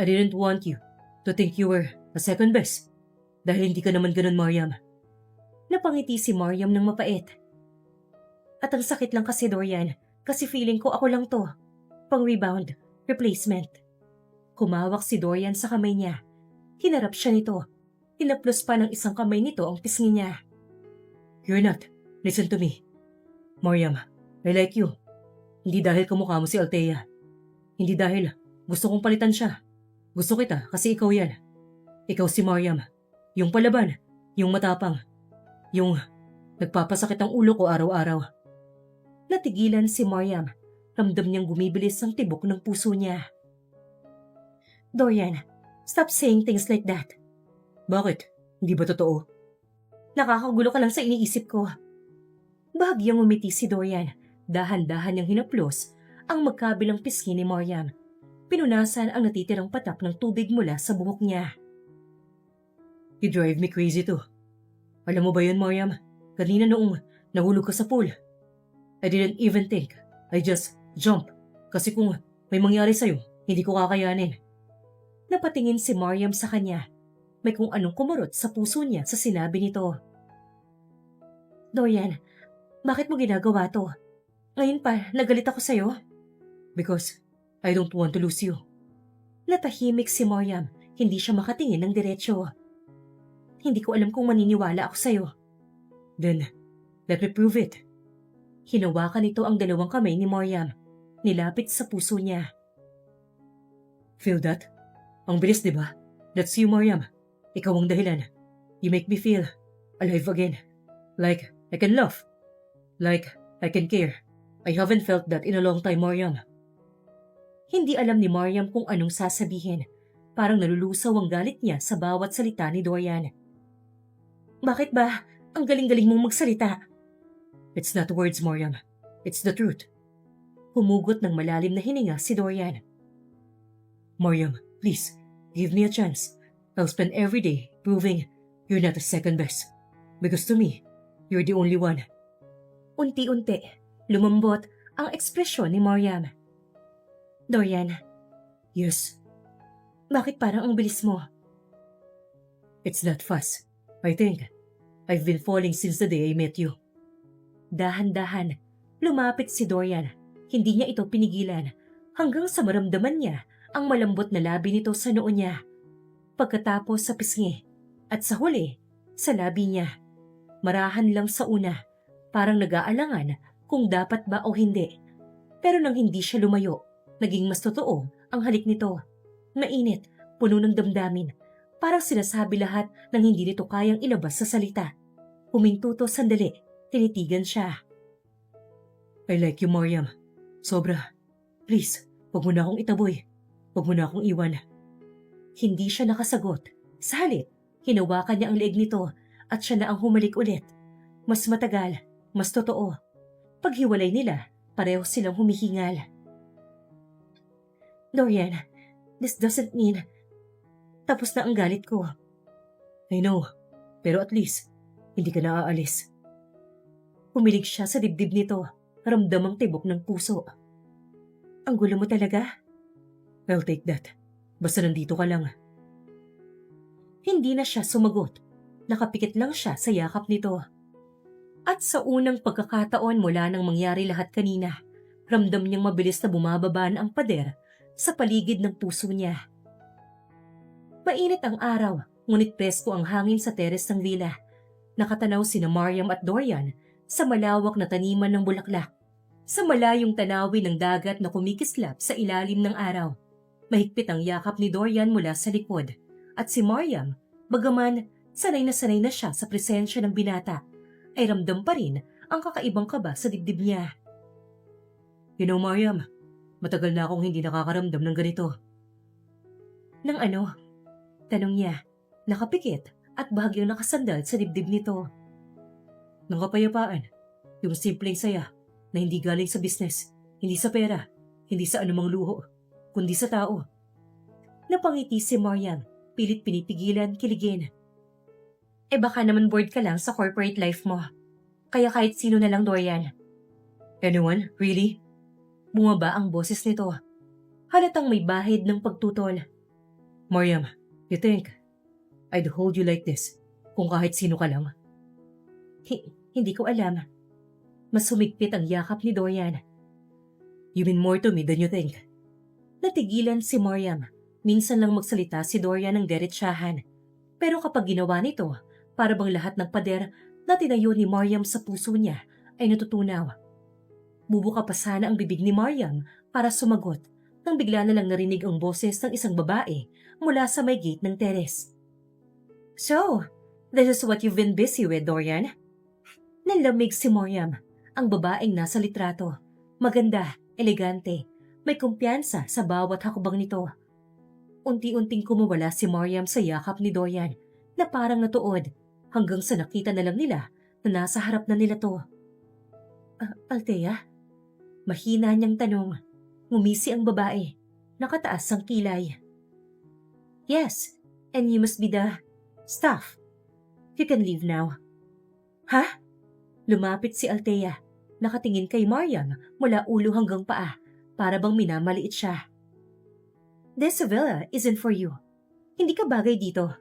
I didn't want you to think you were a second best. Dahil hindi ka naman ganun, Mariam. Napangiti si Mariam ng mapait. At ang sakit lang kasi, Dorian, kasi feeling ko ako lang to. Pang-rebound, replacement. Humawak si Dorian sa kamay niya. Hinarap siya nito. Hinaplos pa ng isang kamay nito ang pisngi niya. You're not. Listen to me. Mariam, I like you. Hindi dahil kamukha mo si Althea. Hindi dahil gusto kong palitan siya. Gusto kita kasi ikaw yan. Ikaw si Mariam. Yung palaban. Yung matapang. Yung nagpapasakit ang ulo ko araw-araw. Natigilan si Mariam. Ramdam niyang bumibilis ang tibok ng puso niya. Dorian, stop saying things like that. Bakit? Hindi ba totoo? Nakakagulo ka lang sa iniisip ko. Bahagyang umiti si Dorian. Dahan-dahan niyang hinaplos ang magkabilang pisngi ni Mariam. Pinunasan ang natitirang patak ng tubig mula sa buhok niya. You drive me crazy too. Alam mo ba yun, Mariam? Kanina noong nahulog ka sa pool. I didn't even think. I just jump. Kasi kung may mangyari sa'yo, hindi ko kakayanin. Napatingin si Mariam sa kanya. May kung anong kumurot sa puso niya sa sinabi nito. Dorian, bakit mo ginagawa to? Ngayon pa, nagalit ako sa'yo? Because I don't want to lose you. Natahimik si Mariam. Hindi siya makatingin ng diretsyo. Hindi ko alam kung maniniwala ako sa'yo. Then, let me prove it. Hinawakan nito ang dalawang kamay ni Mariam. Nilapit sa puso niya. Feel that? Ang bilis, di ba? That's you, Mariam. Ikaw ang dahilan. You make me feel alive again. Like I can love. Like I can care. I haven't felt that in a long time, Mariam. Hindi alam ni Mariam kung anong sasabihin. Parang nalulusaw ang galit niya sa bawat salita ni Dorian. Bakit ba? Ang galing-galing mong magsalita. It's not words, Mariam. It's the truth. Humugot ng malalim na hininga si Dorian. Mariam, please, give me a chance. I'll spend every day proving you're not a second best. Because to me, you're the only one. Unti-unti, lumambot ang ekspresyon ni Mariam. Dorian. Yes. Bakit parang ang bilis mo? It's that fast. I think I've been falling since the day I met you. Dahan-dahan, lumapit si Dorian. Hindi niya ito pinigilan hanggang sa maramdaman niya ang malambot na labi nito sa noo niya. Pagkatapos sa pisngi at sa huli, sa labi niya. Marahan lang sa una, parang nag-aalangan kung dapat ba o hindi. Pero nang hindi siya lumayo, naging mas totoo ang halik nito. Mainit, puno ng damdamin. Parang sinasabi lahat ng hindi nito kayang ilabas sa salita. Huminto to sandali, tinitigan siya. I like you, Mariam. Sobra. Please, huwag mo na akong itaboy. Huwag mo na akong iwan. Hindi siya nakasagot. Sa halip, hinawakan niya ang leeg nito at siya na ang humalik ulit. Mas matagal, mas totoo. Paghiwalay nila, pareho silang humihingal. Dorian, this doesn't mean tapos na ang galit ko. I know, pero at least, hindi ka na aalis. Humilig siya sa dibdib nito, ramdam ang tibok ng puso. Ang gulo mo talaga? I'll take that. Basta nandito ka lang. Hindi na siya sumagot. Nakapikit lang siya sa yakap nito. At sa unang pagkakataon mula nang mangyari lahat kanina, ramdam niyang mabilis na bumababa ang pader sa paligid ng puso niya. Mainit ang araw, ngunit presko ang hangin sa teres ng villa. Nakatanaw sina Mariam at Dorian sa malawak na taniman ng bulaklak. Sa malayong tanawin ng dagat na kumikislap sa ilalim ng araw. Mahigpit ang yakap ni Dorian mula sa likod. At si Mariam, bagaman sanay na siya sa presensya ng binata, ay ramdam pa rin ang kakaibang kaba sa dibdib niya. You know, Mariam, matagal na akong hindi nakakaramdam ng ganito. Nang ano? Tanong niya, nakapikit at bahagyang nakasandal sa dibdib nito. Nang kapayapaan, yung simpleng saya na hindi galing sa business, hindi sa pera, hindi sa anumang luho, kundi sa tao. Napangiti si Mariam, pilit pinipigilan kiligin. Baka naman bored ka lang sa corporate life mo. Kaya kahit sino na lang, Dorian. Anyone? Really? Bumaba ang boses nito. Halatang may bahid ng pagtutol. Mariam, you think I'd hold you like this kung kahit sino ka lang? Hindi ko alam. Mas sumigpit ang yakap ni Dorian. You mean more to me than you think. Natigilan si Mariam. Minsan lang magsalita si Dorian ng diretsahan. Pero kapag ginawa nito, para bang lahat ng pader na tinayo ni Mariam sa puso niya ay natutunaw. Bubuka pa sana ang bibig ni Mariam para sumagot nang bigla na lang narinig ang boses ng isang babae mula sa may gate ng teres. So, this is what you've been busy with, Dorian? Nanlamig si Mariam, ang babaeng nasa litrato. Maganda, elegante, may kumpiyansa sa bawat hakbang nito. Unti-unting kumawala si Mariam sa yakap ni Dorian na parang natuod hanggang sa nakita na lang nila na nasa harap na nila to. Althea? Mahina niyang tanong. Ngumisi ang babae. Nakataas ang kilay. Yes, and you must be the staff. You can leave now. Ha? Lumapit si Althea. Nakatingin kay Mariam mula ulo hanggang paa para bang minamaliit siya. This villa isn't for you. Hindi ka bagay dito.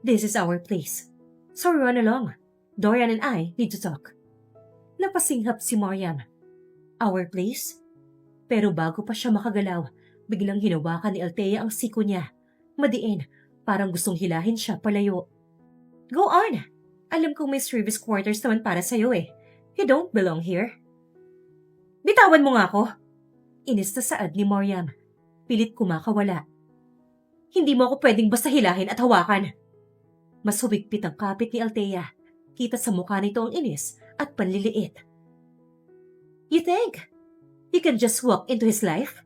This is our place. So run along. Dorian and I need to talk. Napasinghap si Mariam. Our place? Pero bago pa siya makagalaw, biglang hinawakan ni Althea ang siko niya. Madiin, parang gustong hilahin siya palayo. Go on! Alam kong may service quarters naman para sa'yo eh. You don't belong here. Bitawan mo nga ako! Inis na saad ni Mariam. Pilit kumakawala. Hindi mo ako pwedeng basta hilahin at hawakan. Mas humigpit ang kapit ni Althea. Kita sa mukha nito ang inis at panliliit. You think you can just walk into his life?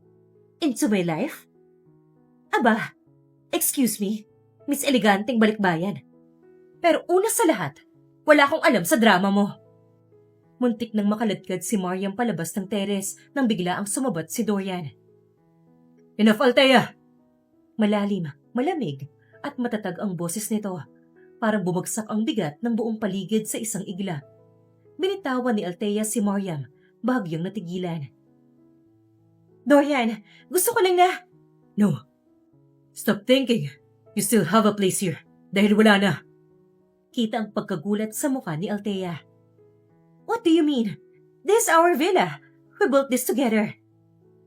Into my life? Aba, excuse me, Miss Eleganteng Balikbayan. Pero una sa lahat, wala akong alam sa drama mo. Muntik nang makaladkad si Mariam palabas ng teres nang bigla ang sumabat si Dorian. Enough, Althea! Malalim, malamig, at matatag ang boses nito. Parang bumagsak ang bigat ng buong paligid sa isang igla. Binitawan ni Althea si Mariam, bahagyang natigilan. Dorian, gusto ko lang na... No. Stop thinking. You still have a place here. Dahil wala na. Kita ang pagkagulat sa mukha ni Althea. What do you mean? This is our villa. We built this together.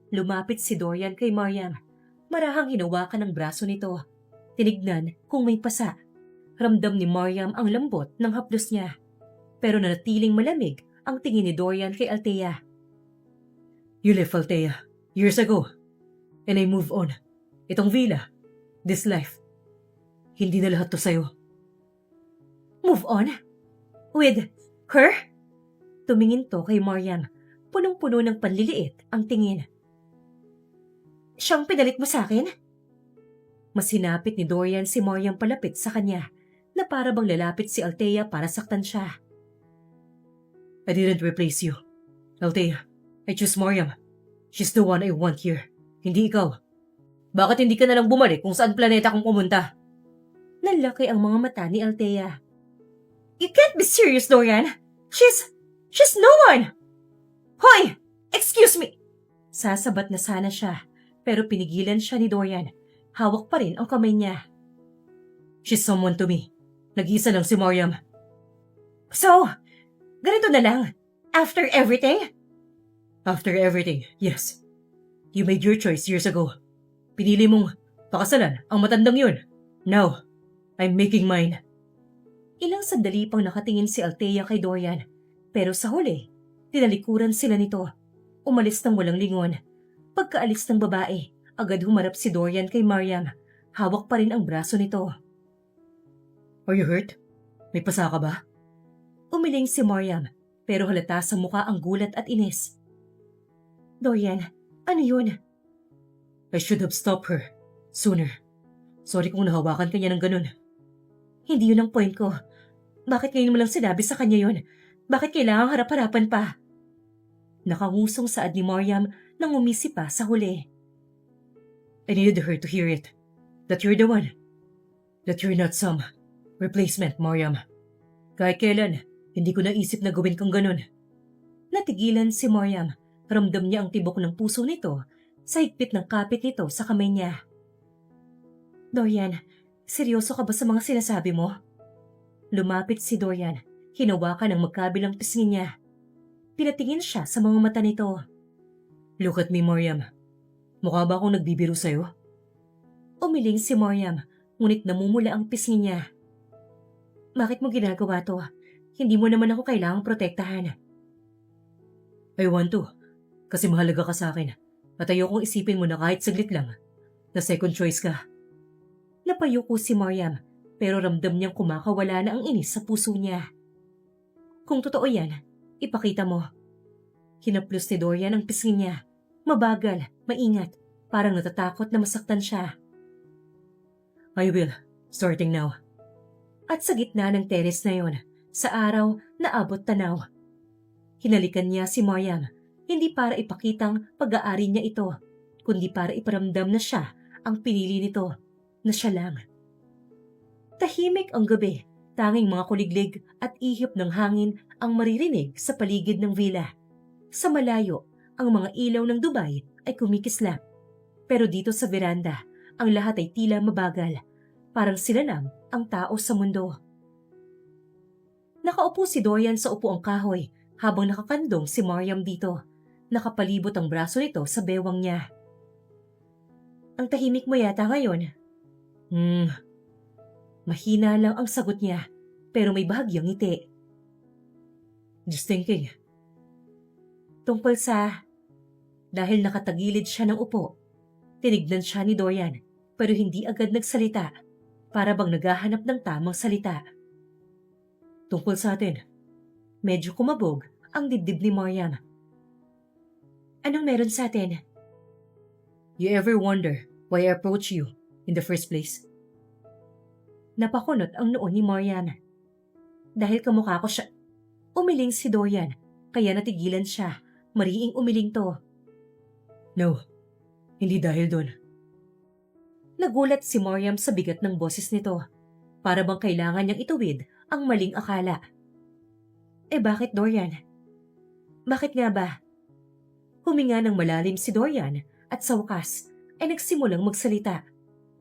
Lumapit si Dorian kay Mariam. Marahang hinawakan ang braso nito. Tinignan kung may pasa. Ramdam ni Mariam ang lambot ng haplos niya. Pero nanatiling malamig ang tingin ni Dorian kay Althea. You left, Althea, years ago. And I move on. Itong villa, this life, hindi na lahat to sa'yo. Move on? With her? Tumingin to kay Mariam. Punong-puno ng panliliit ang tingin. Siyang pinalit mo sa akin? Mas hinapit ni Dorian si Mariam palapit sa kanya na para bang lalapit si Althea para saktan siya. I didn't replace you. Althea, I choose Mariam. She's the one I want here. Hindi ikaw. Bakit hindi ka na lang bumalik kung saan planeta kong pumunta? Nalaki ang mga mata ni Althea. You can't be serious, Dorian. She's no one. Hoy! Excuse me! Sasabat na sana siya, pero pinigilan siya ni Dorian. Hawak pa rin ang kamay niya. She's someone to me. Nag-iisa lang si Mariam. So, ganito na lang. After everything? After everything, yes. You made your choice years ago. Pinili mong pakasalan ang matandang yun. Now, I'm making mine. Ilang sandali pang nakatingin si Althea kay Dorian. Pero sa huli, tinalikuran sila nito. Umalis ng walang lingon. Pagkaalis ng babae, agad humarap si Dorian kay Mariam. Hawak pa rin ang braso nito. Are you hurt? May pasa ka ba? Umiling si Mariam, pero halata sa mukha ang gulat at inis. Dorian, ano yun? I should have stopped her sooner. Sorry kung nahawakan ka niya ng ganun. Hindi yun ang point ko. Bakit ngayon mo lang sinabi sa kanya yun? Bakit kailangang harap-harapan pa? Nakangusong saad ni Mariam nang umisi pa sa huli. I needed her to hear it. That you're the one. That you're not some replacement, Mariam. Kahit kailan, hindi ko naisip na gawin kang ganun. Natigilan si Mariam. Ramdam niya ang tibok ng puso nito sa higpit ng kapit nito sa kamay niya. Dorian, seryoso ka ba sa mga sinasabi mo? Lumapit si Dorian. Hinawakan ang magkabilang pisngi niya. Pinatingin siya sa mga mata nito. Look at me, Mariam. Mukha ba akong nagbibiro sa'yo? Umiling si Mariam, ngunit namumula ang pisngi niya. Bakit mo ginagawa to? Hindi mo naman ako kailangang protektahan. I want to. Kasi mahalaga ka sa akin. At ayokong isipin mo na kahit saglit lang, na second choice ka. Napayuko si Mariam, pero ramdam niyang kumakawala na ang inis sa puso niya. Kung totoo yan, ipakita mo. Hinaplos ni Dorian ang pisngi niya. Mabagal, maingat, parang natatakot na masaktan siya. I will, starting now. At sa gitna ng teres na yon, sa araw na abot tanaw. Hinalikan niya si Mariam, hindi para ipakitang pag-aari niya ito, kundi para iparamdam na siya ang pinili nito, na siya lang. Tahimik ang gabi, tanging mga kuliglig at ihip ng hangin ang maririnig sa paligid ng villa. Sa malayo, ang mga ilaw ng Dubai ay kumikislap. Pero dito sa veranda, ang lahat ay tila mabagal. Parang sila lang ang tao sa mundo. Nakaupo si Dorian sa upuang kahoy habang nakakandong si Mariam dito. Nakapalibot ang braso nito sa bewang niya. Ang tahimik mo yata ngayon. Mahina lang ang sagot niya, pero may bahagyang ngiti. Just thinking. Tungkol sa... Dahil nakatagilid siya ng upo, tinignan siya ni Dorian, pero hindi agad nagsalita, para bang naghahanap ng tamang salita. Tungkol sa atin. Medyo kumabog ang dibdib ni Mariam. Anong meron sa atin? You ever wonder why I approached you in the first place? Napakunot ang noo ni Mariam. Dahil kamukha ko siya. Umiling si Dorian, kaya natigilan siya. Mariing umiling to. No, hindi dahil doon. Nagulat si Mariam sa bigat ng boses nito. Para bang kailangan niyang ituwid ang maling akala. Bakit Dorian? Bakit nga ba? Huminga ng malalim si Dorian at sa wakas ay nagsimulang magsalita.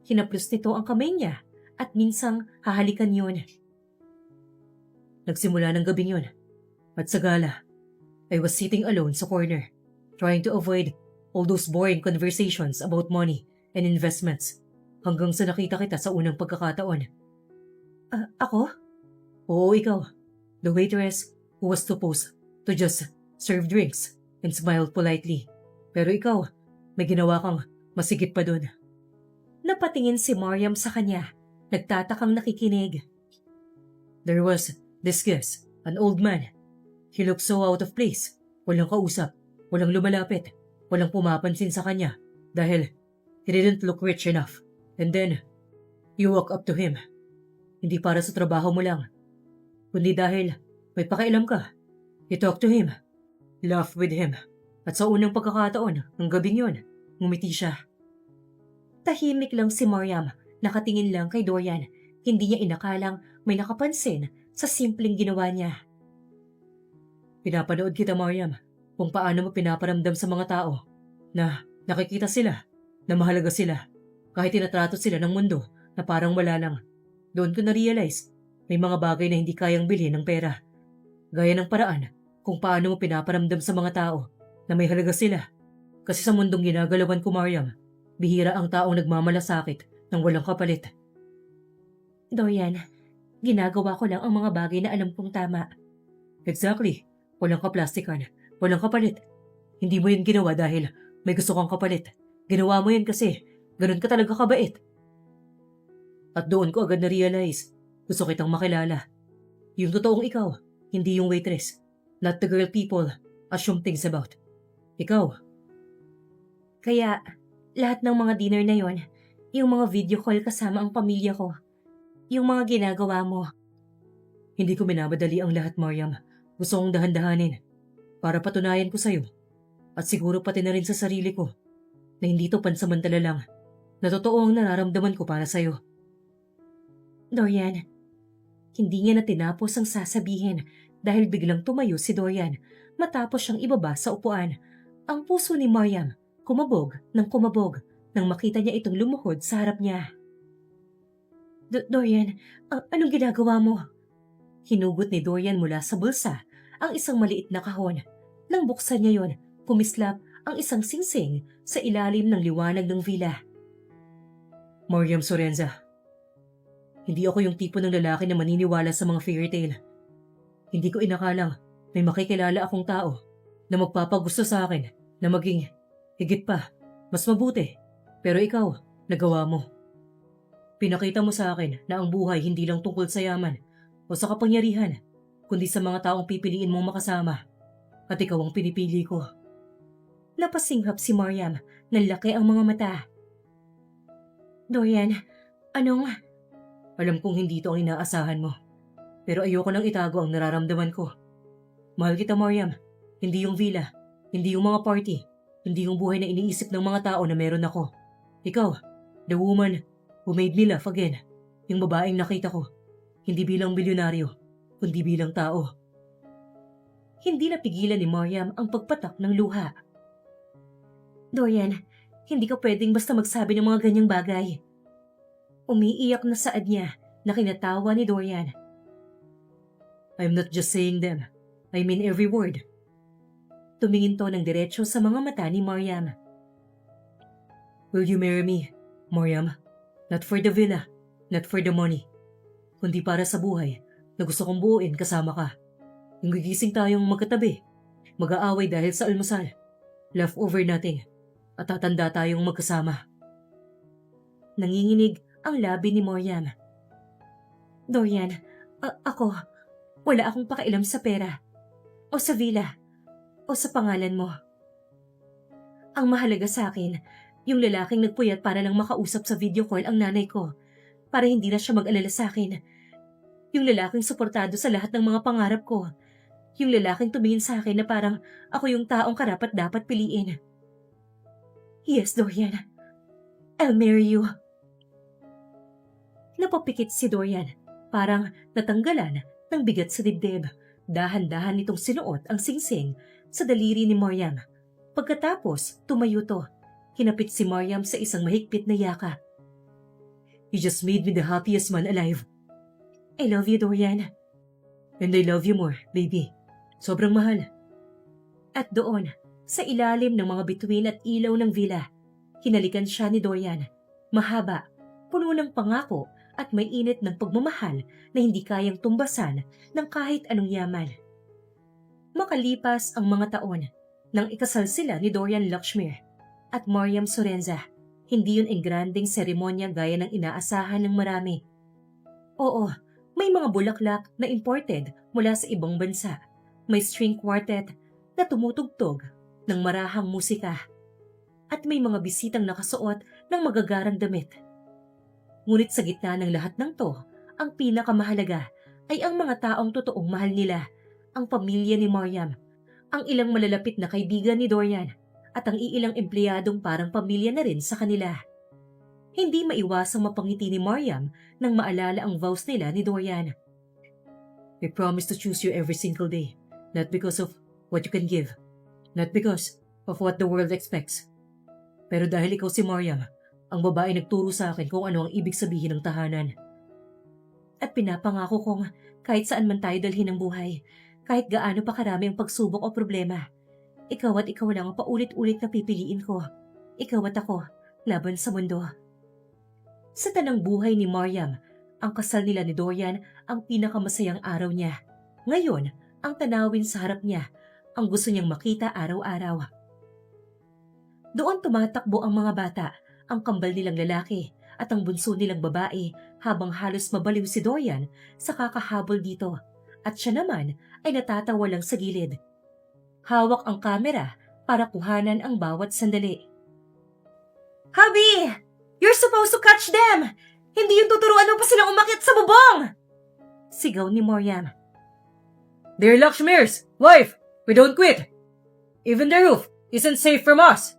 Hinaplos nito ang kamay niya at minsang hahalikan yun. Nagsimula ng gabing yun. At sa gala, I was sitting alone sa corner, trying to avoid all those boring conversations about money and investments hanggang sa nakita kita sa unang pagkakataon. Ako? Oo, ikaw. The waitress who was supposed to just serve drinks and smiled politely. Pero ikaw, may ginawa kang masigit pa dun. Napatingin si Mariam sa kanya, nagtatakang nakikinig. There was this guest, an old man. He looked so out of place. Walang kausap, walang lumalapit, walang pumapansin sa kanya dahil he didn't look rich enough. And then, you walk up to him. Hindi para sa trabaho mo lang, kundi dahil may pakialam ka. You talk to him, laugh with him, at sa unang pagkakataon ng gabing yun, ngumiti siya. Tahimik lang si Mariam, nakatingin lang kay Dorian. Hindi niya inakalang may nakapansin sa simpleng ginawa niya. Pinapanood kita, Mariam, kung paano mo pinaparamdam sa mga tao na nakikita sila, na mahalaga sila, kahit tinatrato sila ng mundo na parang wala lang. Doon ko na-realize, may mga bagay na hindi kayang bilhin ng pera. Gaya ng paraan kung paano mo pinaparamdam sa mga tao na may halaga sila. Kasi sa mundong ginagalawan ko, Mariam, bihira ang taong nagmamalasakit ng walang kapalit. Dorian, ginagawa ko lang ang mga bagay na alam kong tama. Exactly. Walang kaplastikan. Walang kapalit. Hindi mo yun ginawa dahil may gusto kang kapalit. Ginawa mo yun kasi ganun ka talaga kabait. At doon ko agad na-realize, gusto kitang makilala. Yung totoong ikaw, hindi yung waitress. Not the girl people assume things about. Ikaw. Kaya lahat ng mga dinner na yon, yung mga video call kasama ang pamilya ko, yung mga ginagawa mo. Hindi ko minamadali ang lahat, Mariam. Gusto kong dahan-dahanin para patunayan ko sa'yo at siguro pati na rin sa sarili ko na hindi to pansamantala lang, na totoo ang nararamdaman ko para sa'yo. Dorian, hindi niya na tinapos ang sasabihin dahil biglang tumayo si Dorian matapos siyang ibaba sa upuan. Ang puso ni Mariam kumabog ng kumabog nang makita niya itong lumuhod sa harap niya. Dorian, anong ginagawa mo? Hinugot ni Dorian mula sa bulsa ang isang maliit na kahon. Nang buksan niya yon, kumislap ang isang singsing sa ilalim ng liwanag ng villa. Mariam Sorenza, hindi ako yung tipo ng lalaki na maniniwala sa mga fairy tale. Hindi ko inakalang may makikilala akong tao na magpapagusto sa akin na maging higit pa, mas mabuti. Pero ikaw, nagawa mo. Pinakita mo sa akin na ang buhay hindi lang tungkol sa yaman o sa kapangyarihan, kundi sa mga taong pipiliin mong makasama. At ikaw ang pinipili ko. Napasinghap si Mariam, nanlaki ang mga mata. Dorian, anong... Alam kong hindi ito ang inaasahan mo. Pero ayoko nang itago ang nararamdaman ko. Mahal kita, Mariam. Hindi yung villa, hindi yung mga party, hindi yung buhay na iniisip ng mga tao na meron ako. Ikaw, the woman who made me laugh again. Yung babaeng nakita ko, hindi bilang bilyonaryo, kundi bilang tao. Hindi napigilan ni Mariam ang pagpatak ng luha. Dorian, hindi ka pwedeng basta magsabi ng mga ganyang bagay. Umiiyak na saad niya na kinatawa ni Dorian. I'm not just saying them. I mean every word. Tumingin to ng diretso sa mga mata ni Mariam. Will you marry me, Mariam? Not for the villa, not for the money, kundi para sa buhay na gusto kong buuin kasama ka. Yung gigising tayong magkatabi, mag-aaway dahil sa almusal, laugh over nothing, at tatanda tayong magkasama. Nanginginig ang labi ni Mariam. Dorian, wala akong pakialam sa pera, o sa villa, o sa pangalan mo. Ang mahalaga sa akin, yung lalaking nagpuyat para lang makausap sa video call ang nanay ko, para hindi na siya mag-alala sa akin. Yung lalaking suportado sa lahat ng mga pangarap ko. Yung lalaking tumingin sa akin na parang ako yung taong karapat-dapat piliin. Yes, Dorian. I'll marry you. Napapikit si Dorian, parang natanggalan ng bigat sa dibdib. Dahan-dahan nitong sinuot ang singsing sa daliri ni Mariam. Pagkatapos, tumayo to. Hinapit si Mariam sa isang mahigpit na yakap. You just made me the happiest man alive. I love you, Dorian. And I love you more, baby. Sobrang mahal. At doon, sa ilalim ng mga bituin at ilaw ng villa, hinalikan siya ni Dorian. Mahaba, puno ng pangako at may init ng pagmamahal na hindi kayang tumbasan ng kahit anong yaman. Makalipas ang mga taon, nang ikasal sila ni Dorian Lakshmir at Mariam Sorenza, hindi yun ang granding seremonya gaya ng inaasahan ng marami. Oo, may mga bulaklak na imported mula sa ibang bansa. May string quartet na tumutugtog ng marahang musika. At may mga bisitang nakasuot ng magagarang damit. Ngunit sa gitna ng lahat ng to, ang pinakamahalaga ay ang mga taong totoong mahal nila, ang pamilya ni Mariam, ang ilang malalapit na kaibigan ni Dorian, at ang iilang empleyadong parang pamilya na rin sa kanila. Hindi maiwasang mapangiti ni Mariam nang maalala ang vows nila ni Dorian. I promise to choose you every single day, not because of what you can give, not because of what the world expects. Pero dahil ikaw si Mariam, ang babae nagturo sa akin kung ano ang ibig sabihin ng tahanan. At pinapangako kong kahit saan man tayo dalhin ng buhay, kahit gaano pa karami ang pagsubok o problema, ikaw at ikaw lang ang paulit-ulit na pipiliin ko. Ikaw at ako, laban sa mundo. Sa tanang buhay ni Mariam, ang kasal nila ni Dorian ang pinakamasayang araw niya. Ngayon, ang tanawin sa harap niya, ang gusto niyang makita araw-araw. Doon tumatakbo ang mga bata, ang kambal nilang lalaki at ang bunso nilang babae habang halos mabaliw si Dorian sa kakahabol dito at siya naman ay natatawa lang sa gilid. Hawak ang kamera para kuhanan ang bawat sandali. Hubby! You're supposed to catch them! Hindi yung tuturuan mo pa silang umakyat sa bubong! Sigaw ni Mariam. Dear Lakshmir's wife, we don't quit. Even the roof isn't safe from us.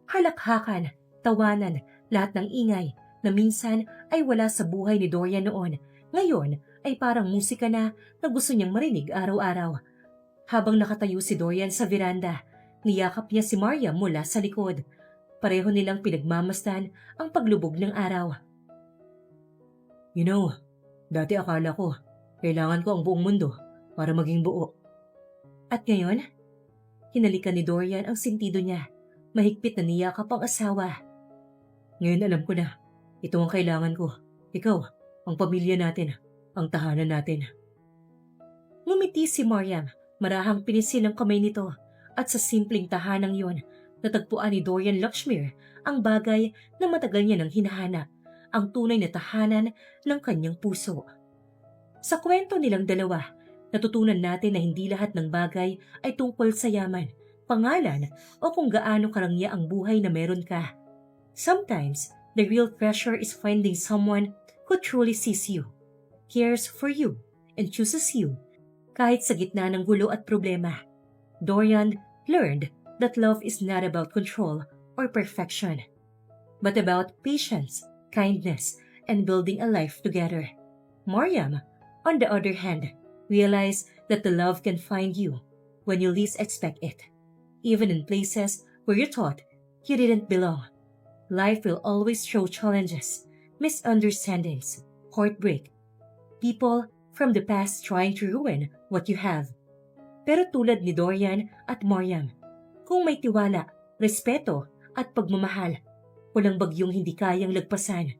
Halakhakan, tawanan, lahat ng ingay na minsan ay wala sa buhay ni Dorian noon. Ngayon ay parang musika na gusto niyang marinig araw-araw. Habang nakatayo si Dorian sa veranda, niyakap niya si Mariam mula sa likod. Pareho nilang pinagmamasdan ang paglubog ng araw. You know, dati akala ko, kailangan ko ang buong mundo para maging buo. At ngayon, hinalikan ni Dorian ang sentido niya. Mahigpit na niyakap ang asawa. Ngayon alam ko na, ito ang kailangan ko. Ikaw, ang pamilya natin, ang tahanan natin. Ngumiti si Mariam, marahang pinisil ang kamay nito. At sa simpleng tahanang yon, natagpuan ni Dorian Lakshmir ang bagay na matagal niya nang hinahanap, ang tunay na tahanan ng kanyang puso. Sa kwento nilang dalawa, natutunan natin na hindi lahat ng bagay ay tungkol sa yaman, pangalan o kung gaano karangya ang buhay na meron ka. Sometimes, the real treasure is finding someone who truly sees you, cares for you, and chooses you, kahit sa gitna ng gulo at problema. Dorian learned that love is not about control or perfection, but about patience, kindness, and building a life together. Mariam, on the other hand, realized that the love can find you when you least expect it, even in places where you thought you didn't belong. Life will always throw challenges, misunderstandings, heartbreak, people from the past trying to ruin what you have. Pero tulad ni Dorian at Mariam, kung may tiwala, respeto at pagmamahal, walang bagyong hindi kayang lagpasan.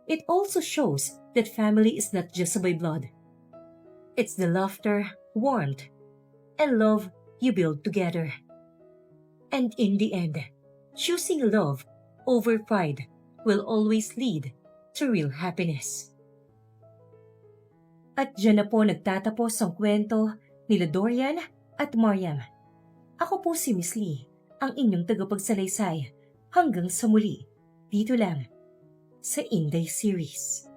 It also shows that family is not just by blood. It's the laughter, warmth, and love you build together. And in the end, choosing love over pride will always lead to real happiness. At dyan na po nagtatapos ang kwento nila Dorian at Mariam. Ako po si Miss Lee, ang inyong tagapagsalaysay. Hanggang sa muli, dito lang sa Inday Series.